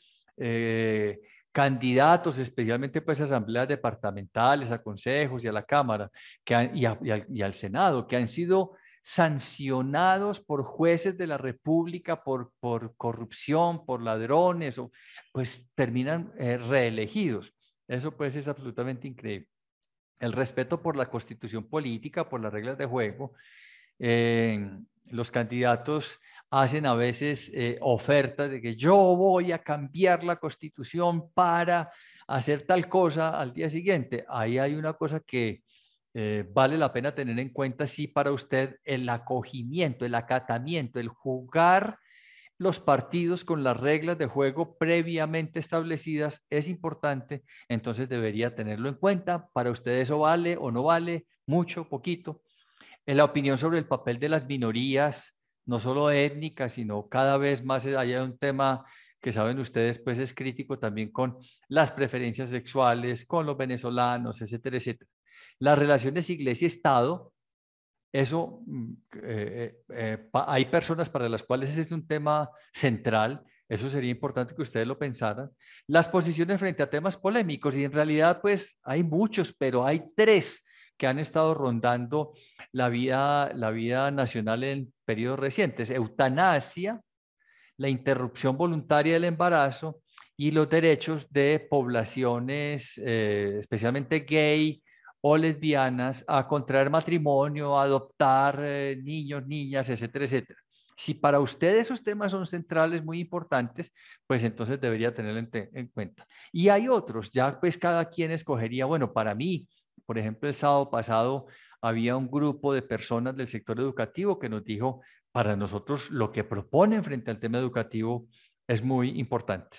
candidatos, especialmente pues a asambleas departamentales, a consejos y a la Cámara y al Senado, que han sido sancionados por jueces de la República por corrupción, por ladrones, o, pues terminan reelegidos. Eso pues es absolutamente increíble. El respeto por la constitución política, por las reglas de juego. eh, los candidatos hacen a veces ofertas de que yo voy a cambiar la constitución para hacer tal cosa al día siguiente. Ahí hay una cosa que vale la pena tener en cuenta, sí, para usted, el acogimiento, el acatamiento, el jugar los partidos con las reglas de juego previamente establecidas es importante, entonces debería tenerlo en cuenta. Para usted eso vale o no vale, mucho, poquito. En la opinión sobre el papel de las minorías, no solo étnicas, sino cada vez más hay un tema que saben ustedes, pues es crítico también con las preferencias sexuales, con los venezolanos, etcétera, etcétera. Las relaciones iglesia-estado, eso, hay personas para las cuales ese es un tema central, eso sería importante que ustedes lo pensaran. Las posiciones frente a temas polémicos, y en realidad pues hay muchos, pero hay tres que han estado rondando la vida nacional en periodos recientes: eutanasia, la interrupción voluntaria del embarazo y los derechos de poblaciones, especialmente gay o lesbianas a contraer matrimonio, a adoptar niños, niñas, etcétera, etcétera. Si para usted esos temas son centrales, muy importantes, pues entonces debería tenerlo en cuenta. Y hay otros, ya pues cada quien escogería, bueno, para mí, por ejemplo, el sábado pasado había un grupo de personas del sector educativo que nos dijo, para nosotros lo que proponen frente al tema educativo es muy importante.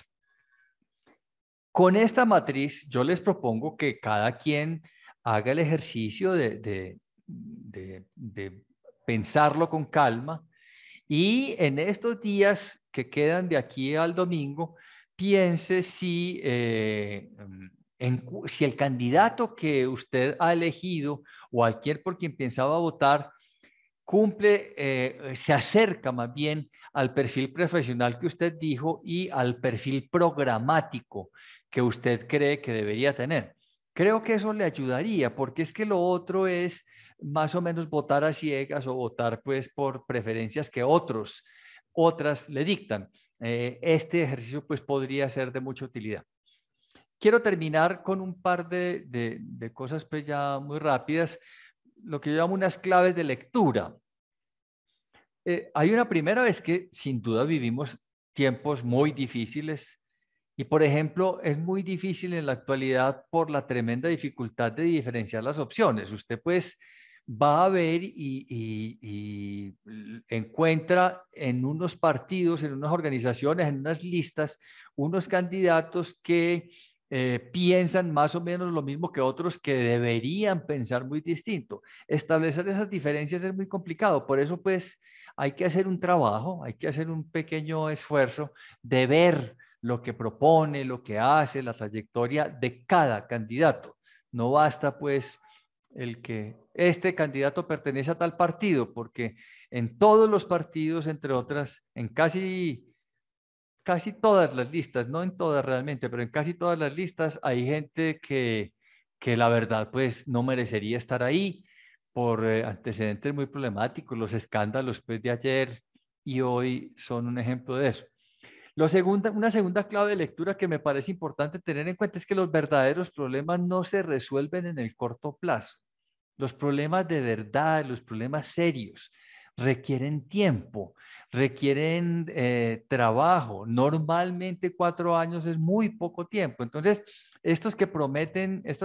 Con esta matriz, yo les propongo que cada quien haga el ejercicio de pensarlo con calma y en estos días que quedan de aquí al domingo, piense si el candidato que usted ha elegido o aquel por quien pensaba votar cumple, se acerca más bien al perfil profesional que usted dijo y al perfil programático que usted cree que debería tener. Creo que eso le ayudaría, porque es que lo otro es más o menos votar a ciegas o votar pues por preferencias que otras le dictan. Este ejercicio pues podría ser de mucha utilidad. Quiero terminar con un par de cosas pues ya muy rápidas, lo que yo llamo unas claves de lectura. Hay una primera vez que sin duda vivimos tiempos muy difíciles y, por ejemplo, es muy difícil en la actualidad por la tremenda dificultad de diferenciar las opciones. Usted pues va a ver y encuentra en unos partidos, en unas organizaciones, en unas listas, unos candidatos que piensan más o menos lo mismo que otros que deberían pensar muy distinto. Establecer esas diferencias es muy complicado, por eso pues hay que hacer un trabajo, hay que hacer un pequeño esfuerzo de ver lo que propone, lo que hace, la trayectoria de cada candidato. No basta pues el que este candidato pertenece a tal partido, porque en todos los partidos, entre otras, en casi todas las listas, no en todas realmente, pero en casi todas las listas hay gente que la verdad pues no merecería estar ahí por antecedentes muy problemáticos. Los escándalos pues, de ayer y hoy son un ejemplo de eso. Una segunda clave de lectura que me parece importante tener en cuenta es que los verdaderos problemas no se resuelven en el corto plazo. Los problemas de verdad, los problemas serios, requieren tiempo, requieren trabajo. Normalmente 4 años es muy poco tiempo. Entonces, estas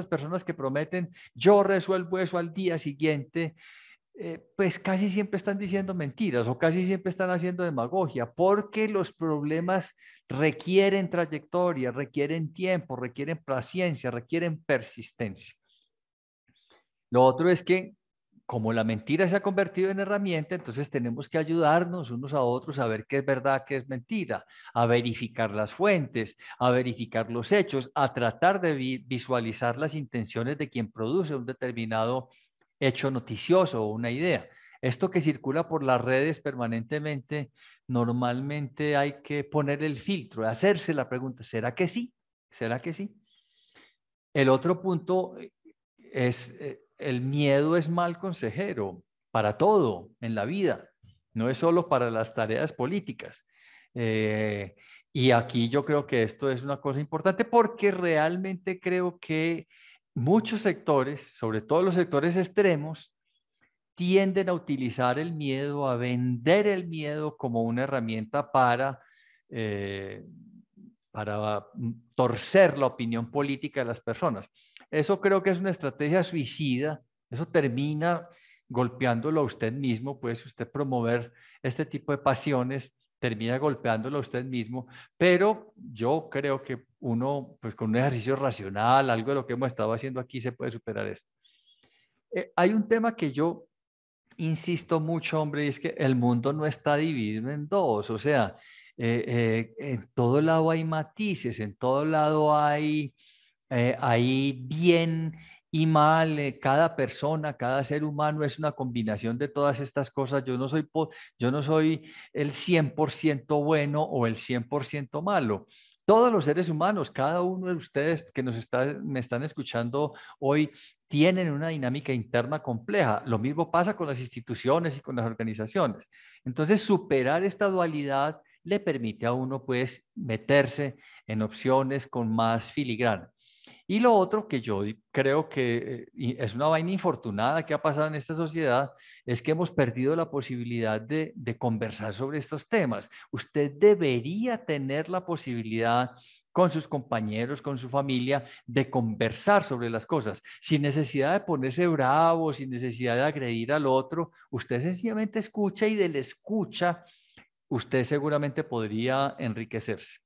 personas que prometen, yo resuelvo eso al día siguiente, pues casi siempre están diciendo mentiras o casi siempre están haciendo demagogia, porque los problemas requieren trayectoria, requieren tiempo, requieren paciencia, requieren persistencia. Lo otro es que como la mentira se ha convertido en herramienta, entonces tenemos que ayudarnos unos a otros a ver qué es verdad, qué es mentira, a verificar las fuentes, a verificar los hechos, a tratar de visualizar las intenciones de quien produce un determinado hecho noticioso o una idea. Esto que circula por las redes permanentemente, normalmente hay que poner el filtro, hacerse la pregunta, ¿será que sí? ¿Será que sí? El otro punto es, el miedo es mal consejero para todo en la vida, no es solo para las tareas políticas. Eh, y aquí yo creo que esto es una cosa importante porque realmente creo que muchos sectores, sobre todo los sectores extremos, tienden a utilizar el miedo, a vender el miedo como una herramienta eh, para torcer la opinión política de las personas. Eso creo que es una estrategia suicida, eso termina golpeándolo a usted mismo, pues usted promover este tipo de pasiones termina golpeándolo a usted mismo, pero yo creo que uno, pues con un ejercicio racional, algo de lo que hemos estado haciendo aquí, se puede superar esto. Hay un tema que yo insisto mucho, hombre, y es que el mundo no está dividido en dos, o sea, en todo lado hay matices, en todo lado hay bien y mal, cada persona, cada ser humano es una combinación de todas estas cosas. Yo no soy el 100% bueno o el 100% malo. Todos los seres humanos, cada uno de ustedes que me están escuchando hoy, tienen una dinámica interna compleja. Lo mismo pasa con las instituciones y con las organizaciones. Entonces, superar esta dualidad le permite a uno, pues, meterse en opciones con más filigrana. Y lo otro que yo creo que es una vaina infortunada que ha pasado en esta sociedad es que hemos perdido la posibilidad de conversar sobre estos temas. Usted debería tener la posibilidad con sus compañeros, con su familia, de conversar sobre las cosas, sin necesidad de ponerse bravo, sin necesidad de agredir al otro. Usted sencillamente escucha y del escucha, usted seguramente podría enriquecerse.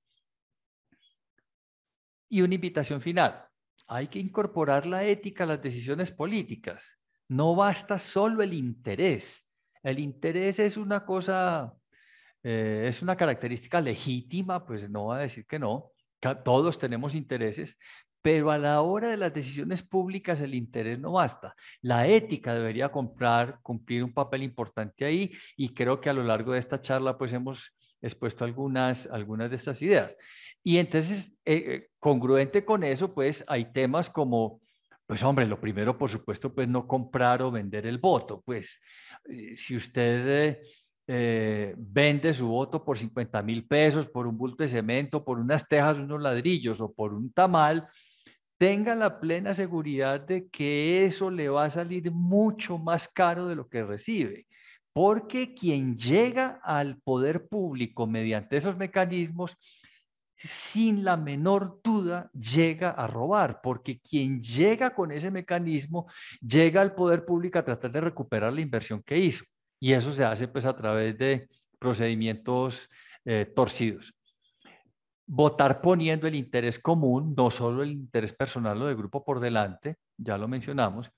Y una invitación final. Hay que incorporar la ética a las decisiones políticas. No basta solo el interés. El interés es una cosa, es una característica legítima, pues no va a decir que no. Todos tenemos intereses, pero a la hora de las decisiones públicas el interés no basta. La ética debería cumplir un papel importante ahí y creo que a lo largo de esta charla pues hemos expuesto algunas de estas ideas. Y entonces, congruente con eso, pues hay temas como, pues hombre, lo primero, por supuesto, pues no comprar o vender el voto. Pues si usted vende su voto por 50.000 pesos, por un bulto de cemento, por unas tejas, unos ladrillos o por un tamal, tenga la plena seguridad de que eso le va a salir mucho más caro de lo que recibe. Porque quien llega al poder público mediante esos mecanismos sin la menor duda llega a robar, porque quien llega con ese mecanismo llega al poder público a tratar de recuperar la inversión que hizo. Y eso se hace pues a través de procedimientos torcidos. Votar poniendo el interés común, no solo el interés personal o de grupo por delante, ya lo mencionamos.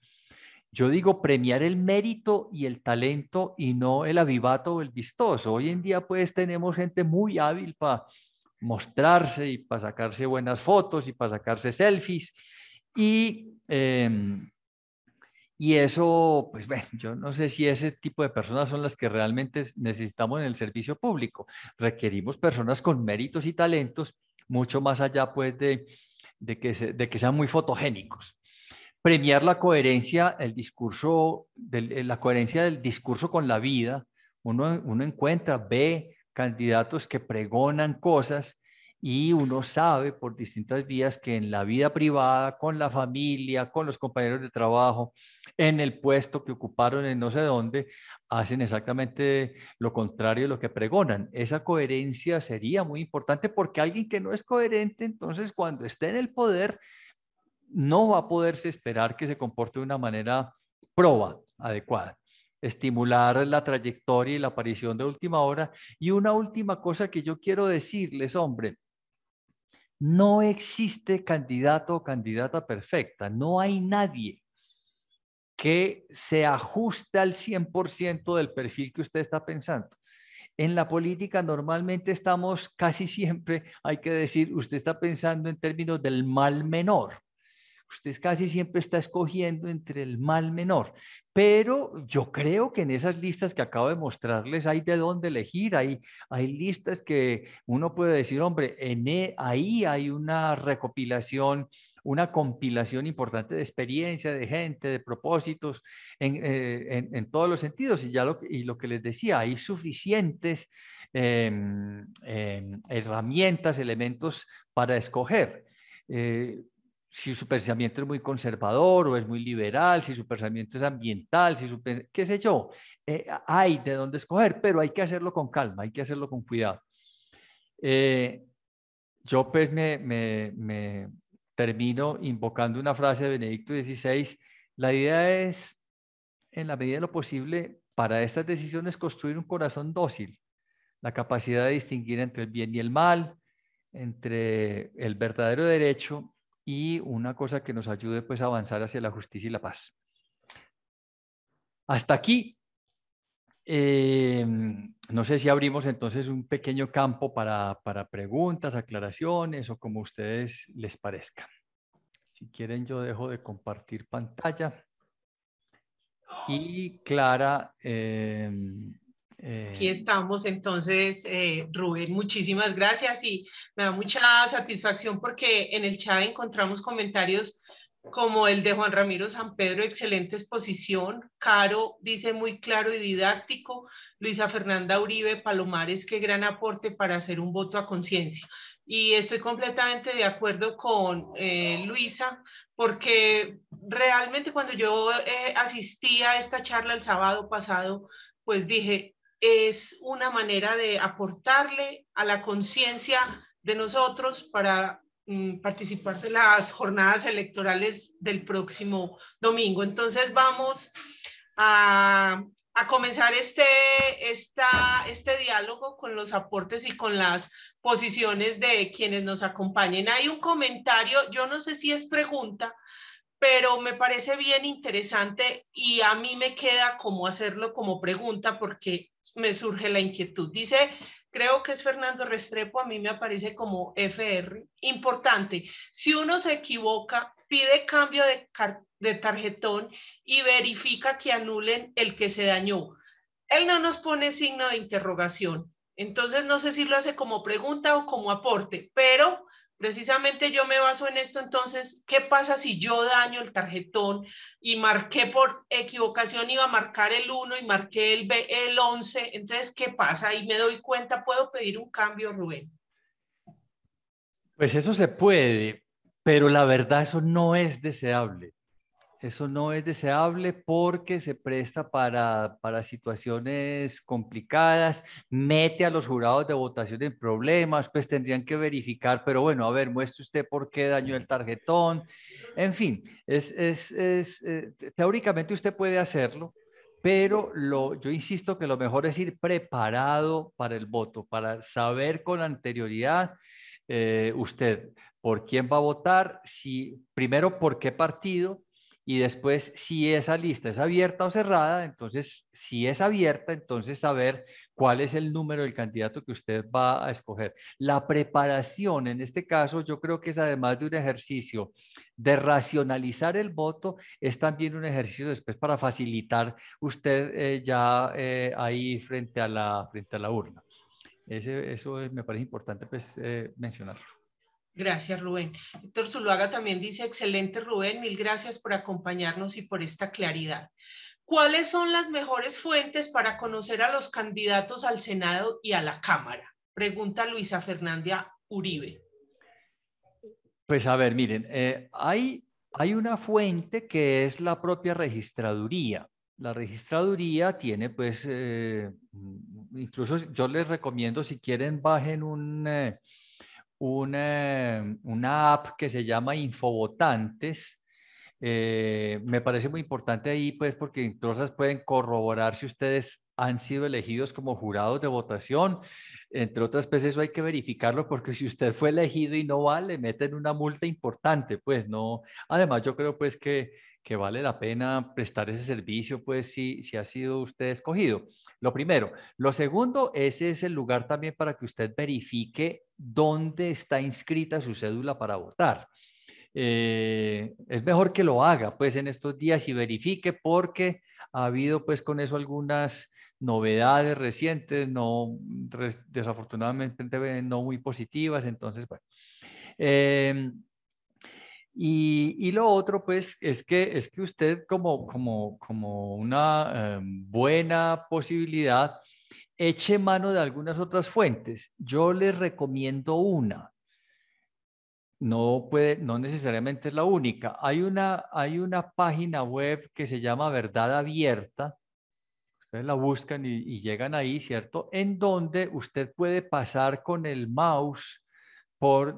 Yo digo premiar el mérito y el talento y no el avivato o el vistoso. Hoy en día pues tenemos gente muy hábil para mostrarse y para sacarse buenas fotos y para sacarse selfies. Y eso, pues bueno, yo no sé si ese tipo de personas son las que realmente necesitamos en el servicio público. Requerimos personas con méritos y talentos, mucho más allá pues de que sean muy fotogénicos. Premiar la coherencia, la coherencia del discurso con la vida. Uno encuentra, ve candidatos que pregonan cosas y uno sabe por distintas vías que en la vida privada, con la familia, con los compañeros de trabajo, en el puesto que ocuparon en no sé dónde, hacen exactamente lo contrario de lo que pregonan. Esa coherencia sería muy importante porque alguien que no es coherente, entonces cuando esté en el poder, no va a poderse esperar que se comporte de una manera proba, adecuada. Estimular la trayectoria y la aparición de última hora. Y una última cosa que yo quiero decirles, hombre, no existe candidato o candidata perfecta, no hay nadie que se ajuste al 100% del perfil que usted está pensando. En la política normalmente estamos casi siempre, hay que decir, usted está pensando en términos del mal menor. Usted casi siempre está escogiendo entre el mal menor, pero yo creo que en esas listas que acabo de mostrarles hay de dónde elegir, hay listas que uno puede decir, hombre, ahí hay una recopilación, una compilación importante de experiencia, de gente, de propósitos, en todos los sentidos, y lo que les decía, hay suficientes herramientas, elementos para escoger. Si su pensamiento es muy conservador o es muy liberal, si su pensamiento es ambiental, qué sé yo, hay de dónde escoger, pero hay que hacerlo con calma, hay que hacerlo con cuidado. Yo pues me termino invocando una frase de Benedicto XVI. La idea es, en la medida de lo posible, para estas decisiones construir un corazón dócil, la capacidad de distinguir entre el bien y el mal, entre el verdadero derecho y una cosa que nos ayude pues a avanzar hacia la justicia y la paz. Hasta aquí. No sé si abrimos entonces un pequeño campo para preguntas, aclaraciones o como a ustedes les parezca. Si quieren yo dejo de compartir pantalla. Y Clara... Aquí estamos entonces, Rubén, muchísimas gracias y me da mucha satisfacción porque en el chat encontramos comentarios como el de Juan Ramiro San Pedro, excelente exposición. Caro dice muy claro y didáctico. Luisa Fernanda Uribe Palomares, qué gran aporte para hacer un voto a conciencia. Y estoy completamente de acuerdo con Luisa, porque realmente cuando yo asistí a esta charla el sábado pasado, pues dije, es una manera de aportarle a la conciencia de nosotros para participar de las jornadas electorales del próximo domingo. Entonces vamos a comenzar este diálogo con los aportes y con las posiciones de quienes nos acompañen. Hay un comentario, yo no sé si es pregunta, pero me parece bien interesante y a mí me queda como hacerlo como pregunta porque me surge la inquietud. Dice, creo que es Fernando Restrepo, a mí me aparece como FR. Importante, si uno se equivoca, pide cambio de tarjetón y verifica que anulen el que se dañó. Él no nos pone signo de interrogación. Entonces, no sé si lo hace como pregunta o como aporte, pero precisamente yo me baso en esto. Entonces, ¿qué pasa si yo daño el tarjetón y marqué por equivocación, iba a marcar el 1 y marqué el 11? Entonces, ¿qué pasa? Y me doy cuenta, ¿puedo pedir un cambio, Rubén? Pues eso se puede, pero la verdad eso no es deseable. Eso no es deseable porque se presta para situaciones complicadas, mete a los jurados de votación en problemas, pues tendrían que verificar, pero bueno, a ver, muestre usted por qué dañó el tarjetón. En fin, teóricamente usted puede hacerlo, pero yo insisto que lo mejor es ir preparado para el voto, para saber con anterioridad usted por quién va a votar, si, primero por qué partido y después si esa lista es abierta o cerrada. Entonces si es abierta, entonces saber cuál es el número del candidato que usted va a escoger. La preparación en este caso yo creo que es, además de un ejercicio de racionalizar el voto, es también un ejercicio después para facilitar usted ya ahí frente a la urna. Me parece importante pues, mencionarlo. Gracias, Rubén. Héctor Zuluaga también dice, excelente, Rubén, mil gracias por acompañarnos y por esta claridad. ¿Cuáles son las mejores fuentes para conocer a los candidatos al Senado y a la Cámara? Pregunta Luisa Fernanda Uribe. Pues a ver, miren, hay una fuente que es la propia registraduría. La registraduría tiene, pues, incluso yo les recomiendo, si quieren, bajen una app que se llama Infovotantes. Me parece muy importante ahí, pues, porque entonces pueden corroborar si ustedes han sido elegidos como jurados de votación. Entre otras veces eso hay que verificarlo porque si usted fue elegido y no va, le meten una multa importante, pues no. Además, yo creo pues que vale la pena prestar ese servicio, pues si ha sido usted escogido. Lo primero. Lo segundo, ese es el lugar también para que usted verifique dónde está inscrita su cédula para votar. Es mejor que lo haga pues en estos días y verifique porque ha habido pues con eso algunas novedades recientes, no desafortunadamente no muy positivas. Entonces, bueno. Eh, y lo otro, pues, es que usted como una buena posibilidad, eche mano de algunas otras fuentes. Yo les recomiendo una. No necesariamente es la única. Hay una página web que se llama Verdad Abierta. Ustedes la buscan y llegan ahí, ¿cierto? En donde usted puede pasar con el mouse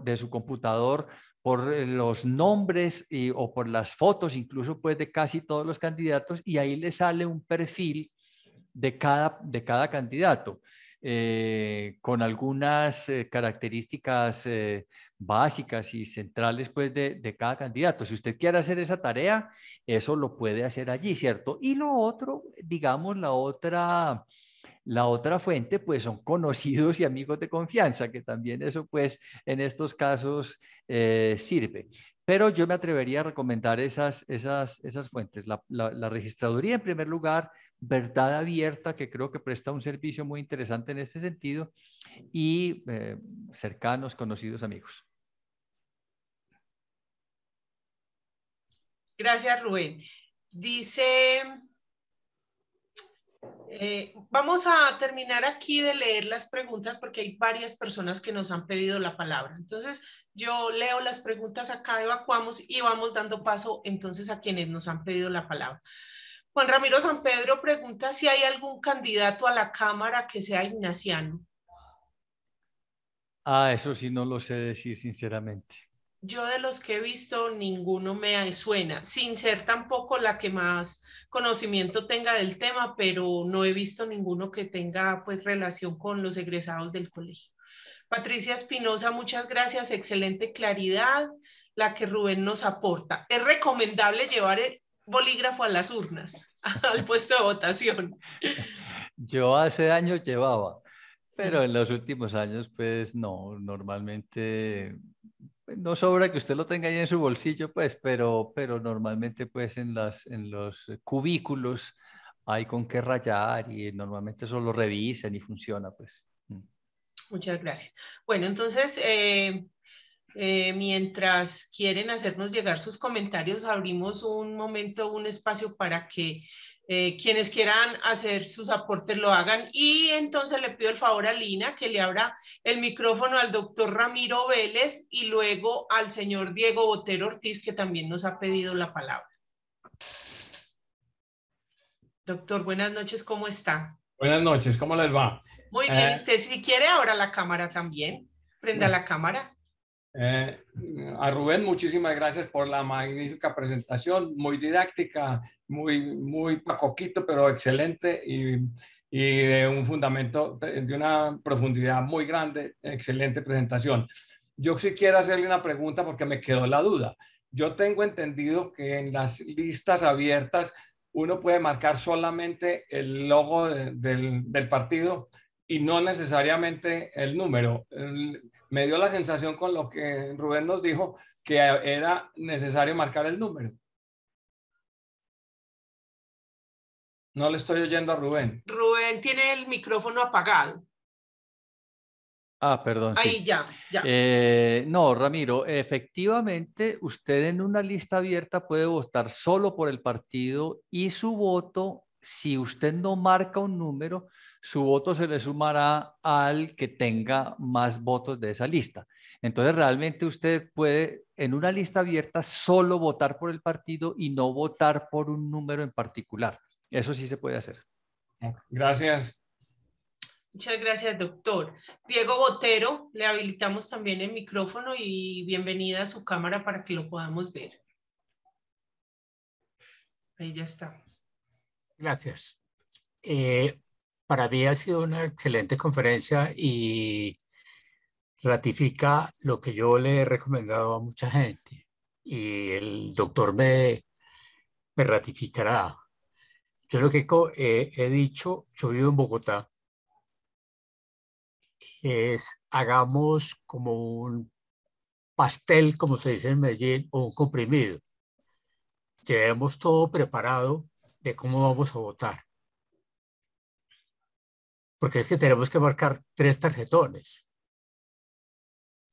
de su computador por los nombres o por las fotos, incluso pues de casi todos los candidatos, y ahí le sale un perfil de cada candidato, con algunas características básicas y centrales pues de cada candidato. Si usted quiere hacer esa tarea, eso lo puede hacer allí, ¿cierto? Y lo otro, digamos, la otra fuente, pues son conocidos y amigos de confianza, que también eso, pues, en estos casos sirve. Pero yo me atrevería a recomendar esas fuentes. La registraduría, en primer lugar, Verdad Abierta, que creo que presta un servicio muy interesante en este sentido, y cercanos, conocidos, amigos. Gracias, Rubén. Dice Vamos a terminar aquí de leer las preguntas porque hay varias personas que nos han pedido la palabra. Entonces, yo leo las preguntas acá, evacuamos y vamos dando paso entonces a quienes nos han pedido la palabra. Juan Ramiro San Pedro pregunta si hay algún candidato a la Cámara que sea ignaciano. Ah, eso sí no lo sé decir sinceramente. Yo de los que he visto, ninguno me suena, sin ser tampoco la que más conocimiento tenga del tema, pero no he visto ninguno que tenga pues relación con los egresados del colegio. Patricia Espinosa, muchas gracias, excelente claridad, la que Rubén nos aporta. Es recomendable llevar el bolígrafo a las urnas, al puesto de votación. Yo hace años llevaba, pero Mm. en los últimos años, pues no, normalmente no sobra que usted lo tenga ahí en su bolsillo, pues, pero normalmente, pues, en los cubículos hay con qué rayar y normalmente eso lo revisan y funciona, pues. Mm. Muchas gracias. Bueno, entonces, mientras quieren hacernos llegar sus comentarios, abrimos un momento, un espacio para que quienes quieran hacer sus aportes lo hagan. Y entonces le pido el favor a Lina que le abra el micrófono al doctor Ramiro Vélez y luego al señor Diego Botero Ortiz, que también nos ha pedido la palabra. Doctor, buenas noches, ¿cómo está? Buenas noches, ¿cómo les va? Muy bien, y usted si quiere ahora la cámara también. Prenda la cámara. Eh, a Rubén, muchísimas gracias por la magnífica presentación, muy didáctica, muy pacoquito, pero excelente y de un fundamento, de una profundidad muy grande, excelente presentación. Yo sí quiero hacerle una pregunta porque me quedó la duda. Yo tengo entendido que en las listas abiertas uno puede marcar solamente el logo del partido y no necesariamente el número. Me dio la sensación con lo que Rubén nos dijo que era necesario marcar el número. No le estoy oyendo a Rubén. Rubén tiene el micrófono apagado. Ah, perdón, Ahí sí. ya, ya. No, Ramiro, efectivamente, usted en una lista abierta puede votar solo por el partido y su voto, si usted no marca un número, su voto se le sumará al que tenga más votos de esa lista. Entonces, realmente usted puede en una lista abierta solo votar por el partido y no votar por un número en particular. Eso sí se puede hacer. Gracias. Muchas gracias, doctor. Diego Botero, le habilitamos también el micrófono y bienvenida a su cámara para que lo podamos ver. Ahí ya está. Gracias. Para mí ha sido una excelente conferencia y ratifica lo que yo le he recomendado a mucha gente y el doctor me ratificará. Yo lo que he dicho, yo vivo en Bogotá, es hagamos como un pastel, como se dice en Medellín, o un comprimido. Llevemos todo preparado de cómo vamos a votar. Porque es que tenemos que marcar 3 tarjetones.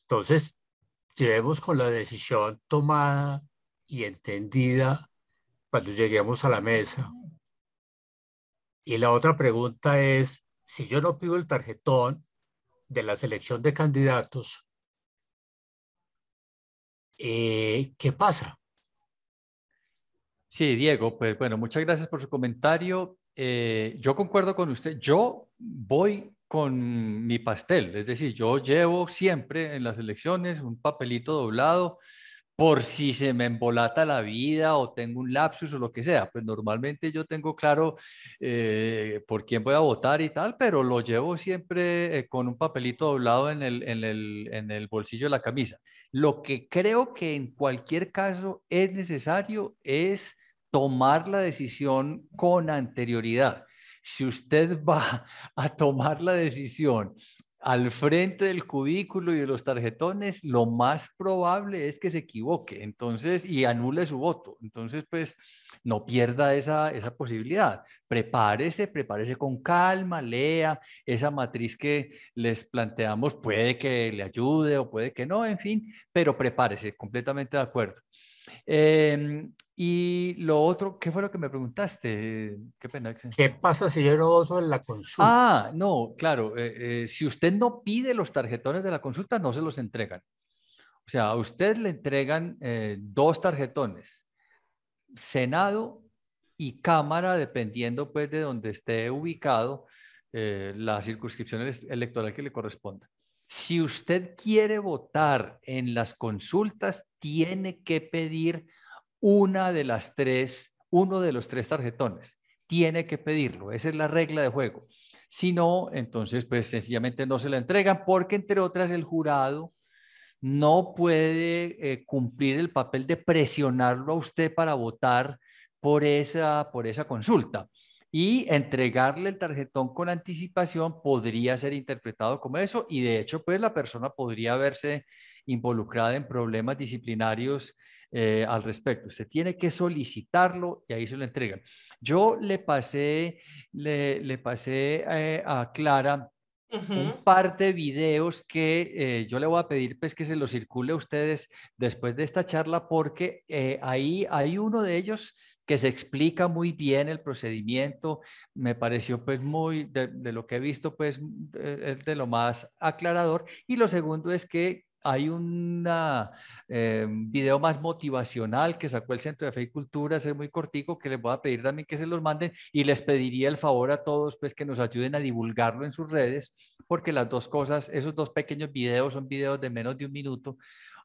Entonces, llevemos con la decisión tomada y entendida cuando lleguemos a la mesa. Y la otra pregunta es, si yo no pido el tarjetón de la selección de candidatos, ¿qué pasa? Sí, Diego, pues bueno, muchas gracias por su comentario. Yo concuerdo con usted. Yo voy con mi pastel, es decir, yo llevo siempre en las elecciones un papelito doblado por si se me embolata la vida o tengo un lapsus o lo que sea. Pues normalmente yo tengo claro por quién voy a votar y tal, pero lo llevo siempre con un papelito doblado en el bolsillo de la camisa. Lo que creo que en cualquier caso es necesario es tomar la decisión con anterioridad. Si usted va a tomar la decisión al frente del cubículo y de los tarjetones, lo más probable es que se equivoque, entonces, y anule su voto. Entonces, pues, no pierda esa posibilidad. Prepárese con calma, lea esa matriz que les planteamos, puede que le ayude o puede que no, en fin, pero prepárese, completamente de acuerdo. Y lo otro, ¿qué fue lo que me preguntaste? Qué pena. ¿Qué pasa si yo no voto en la consulta? Ah, no, claro. Si usted no pide los tarjetones de la consulta, no se los entregan. O sea, a usted le entregan 2 tarjetones, Senado y Cámara, dependiendo pues de donde esté ubicado la circunscripción electoral que le corresponda. Si usted quiere votar en las consultas, tiene que pedir uno de los 3 tarjetones. Tiene que pedirlo. Esa es la regla de juego. Si no, entonces pues sencillamente no se la entregan porque entre otras el jurado no puede cumplir el papel de presionarlo a usted para votar por esa consulta. Y entregarle el tarjetón con anticipación podría ser interpretado como eso y de hecho pues la persona podría verse involucrada en problemas disciplinarios al respecto. Usted tiene que solicitarlo y ahí se lo entregan. Yo le pasé a Clara un par de videos que yo le voy a pedir pues que se los circule a ustedes después de esta charla porque ahí hay uno de ellos que se explica muy bien el procedimiento, me pareció pues muy, de lo que he visto pues es de lo más aclarador y lo segundo es que hay un video más motivacional que sacó el Centro de Fe y Cultura, es muy cortico, que les voy a pedir también que se los manden y les pediría el favor a todos pues que nos ayuden a divulgarlo en sus redes, porque las dos cosas, esos 2 pequeños videos son videos de menos de 1 minuto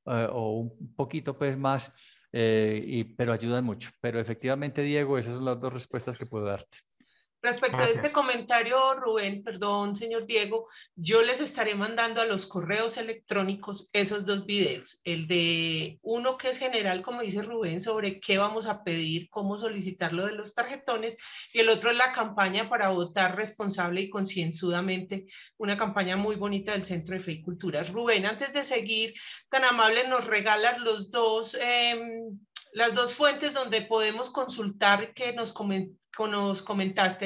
o un poquito pues más, pero ayudan mucho. Pero efectivamente, Diego, esas son las 2 respuestas que puedo darte. Respecto a este comentario, Rubén, perdón, señor Diego, yo les estaré mandando a los correos electrónicos esos 2 videos. El de uno que es general, como dice Rubén, sobre qué vamos a pedir, cómo solicitar lo de los tarjetones, y el otro es la campaña para votar responsable y concienzudamente, una campaña muy bonita del Centro de Fe y Cultura. Rubén, antes de seguir, tan amable, nos regalas las 2 fuentes donde podemos consultar que nos comentaste.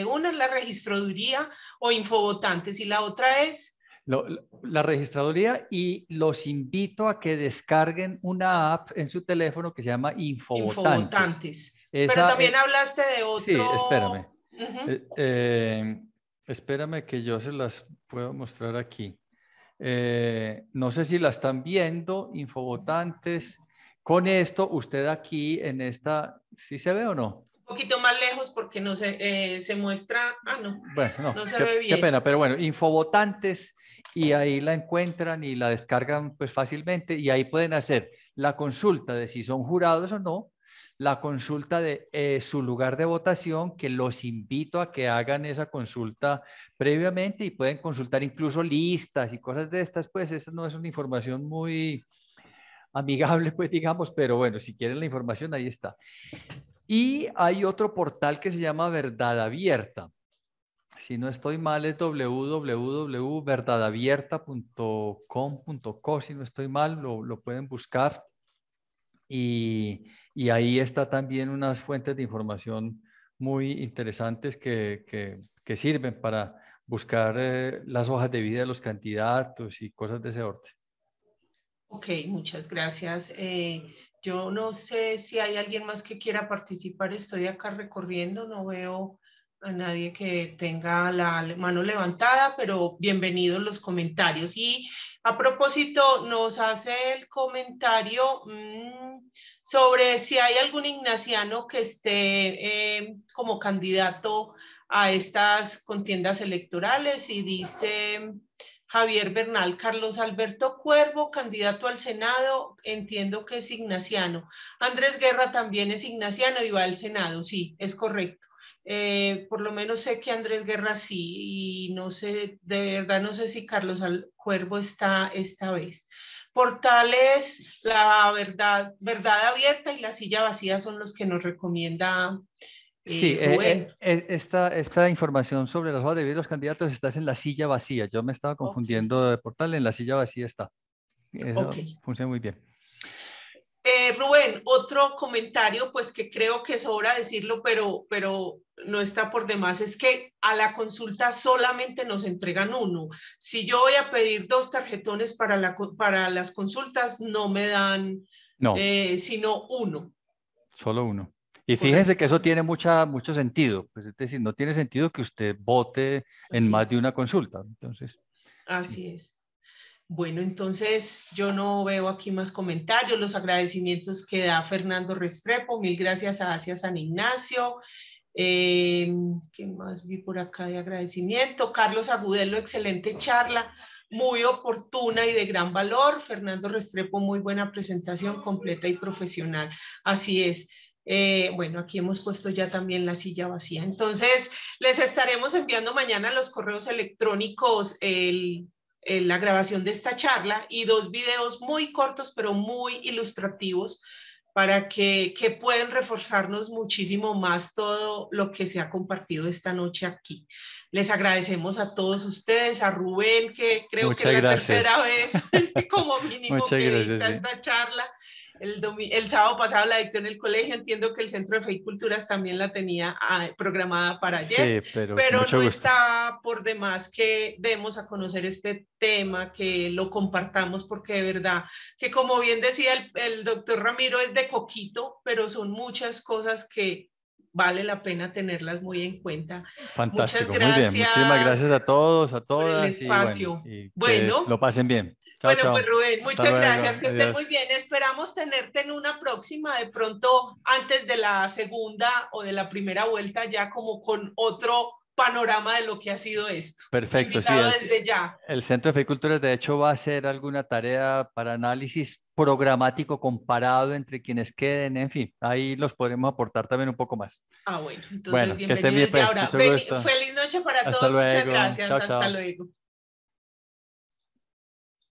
Una es la registraduría o Infovotantes y la otra es... La registraduría, y los invito a que descarguen una app en su teléfono que se llama Infovotantes. Pero también hablaste de otro... Sí, espérame. Espérame que yo se las puedo mostrar aquí. No sé si la están viendo, Infovotantes. Con esto, usted aquí en esta, ¿sí se ve o no? Un poquito más lejos porque no se muestra, no, bueno, no se ve bien. Qué pena, pero bueno, Infovotantes, y ahí la encuentran y la descargan pues fácilmente y ahí pueden hacer la consulta de si son jurados o no, la consulta de su lugar de votación, que los invito a que hagan esa consulta previamente y pueden consultar incluso listas y cosas de estas, pues esa no es una información muy amigable, pues digamos, pero bueno, si quieren la información, ahí está. Y hay otro portal que se llama Verdad Abierta. Si no estoy mal, es www.verdadabierta.com.co, si no estoy mal, lo pueden buscar. Y ahí está también unas fuentes de información muy interesantes que sirven para buscar las hojas de vida de los candidatos y cosas de ese orden. Ok, muchas gracias. Yo no sé si hay alguien más que quiera participar. Estoy acá recorriendo, no veo a nadie que tenga la mano levantada, pero bienvenidos los comentarios. Y a propósito, nos hace el comentario sobre si hay algún ignaciano que esté como candidato a estas contiendas electorales, y dice... Javier Bernal, Carlos Alberto Cuervo, candidato al Senado, entiendo que es ignaciano. Andrés Guerra también es ignaciano y va al Senado, sí, es correcto. Por lo menos sé que Andrés Guerra sí, y no sé, de verdad no sé si Carlos Cuervo está esta vez. Portales, La Verdad Abierta y La Silla Vacía son los que nos recomienda Sí, Rubén. esta información sobre las hojas de vida de los candidatos está en La Silla Vacía. Yo me estaba confundiendo de portal, en La Silla Vacía está. Eso funciona muy bien. Rubén, otro comentario, pues que creo que sobra decirlo, pero no está por demás, es que a la consulta solamente nos entregan uno. Si yo voy a pedir 2 tarjetones para las consultas, no me dan sino uno. Solo uno. Y fíjense Correcto. que eso tiene mucho sentido. Pues es decir, no tiene sentido que usted vote en Así más de es. una consulta. Entonces, Así es. Bueno, entonces yo no veo aquí más comentarios. Los agradecimientos que da Fernando Restrepo. Mil gracias a Asia San Ignacio. ¿Qué más vi por acá de agradecimiento? Carlos Agudelo, excelente charla, muy oportuna y de gran valor. Fernando Restrepo, muy buena presentación, completa y profesional. Así es. Bueno, aquí hemos puesto ya también la silla vacía. Entonces, les estaremos enviando mañana los correos electrónicos la grabación de esta charla y 2 videos muy cortos, pero muy ilustrativos, para que puedan reforzarnos muchísimo más todo lo que se ha compartido esta noche aquí. Les agradecemos a todos ustedes, a Rubén, que creo que es muchas la gracias. tercera vez como mínimo Muchas que gracias, dicta sí. esta charla. El sábado pasado la dictó en el colegio, entiendo que el Centro de Fe y Culturas también la tenía programada para ayer, Sí, pero con pero mucho no gusto. está por demás que demos a conocer este tema, que lo compartamos, porque de verdad que, como bien decía el doctor Ramiro, es de coquito, pero son muchas cosas que vale la pena tenerlas muy en cuenta. Muchas Fantástico, muy bien. Muchísimas gracias gracias a todos, a por el todas y bueno, espacio. y que Bueno, lo pasen bien. Chao, bueno, pues chao. Rubén, Hasta muchas luego. gracias, que estén Adiós. muy bien. Esperamos tenerte en una próxima, de pronto antes de la segunda o de la primera vuelta, ya como con otro panorama de lo que ha sido esto. Perfecto, sí. Invitado desde ya. El Centro de Fe y Culturas, de hecho, va a hacer alguna tarea para análisis programático comparado entre quienes queden, en fin, ahí los podremos aportar también un poco más. Ah, bueno, entonces Bueno, que estén bienvenido bien, desde pues, ahora. mucho gusto. Feliz noche para Hasta todos, muchas luego. gracias, Chao, hasta chao. luego.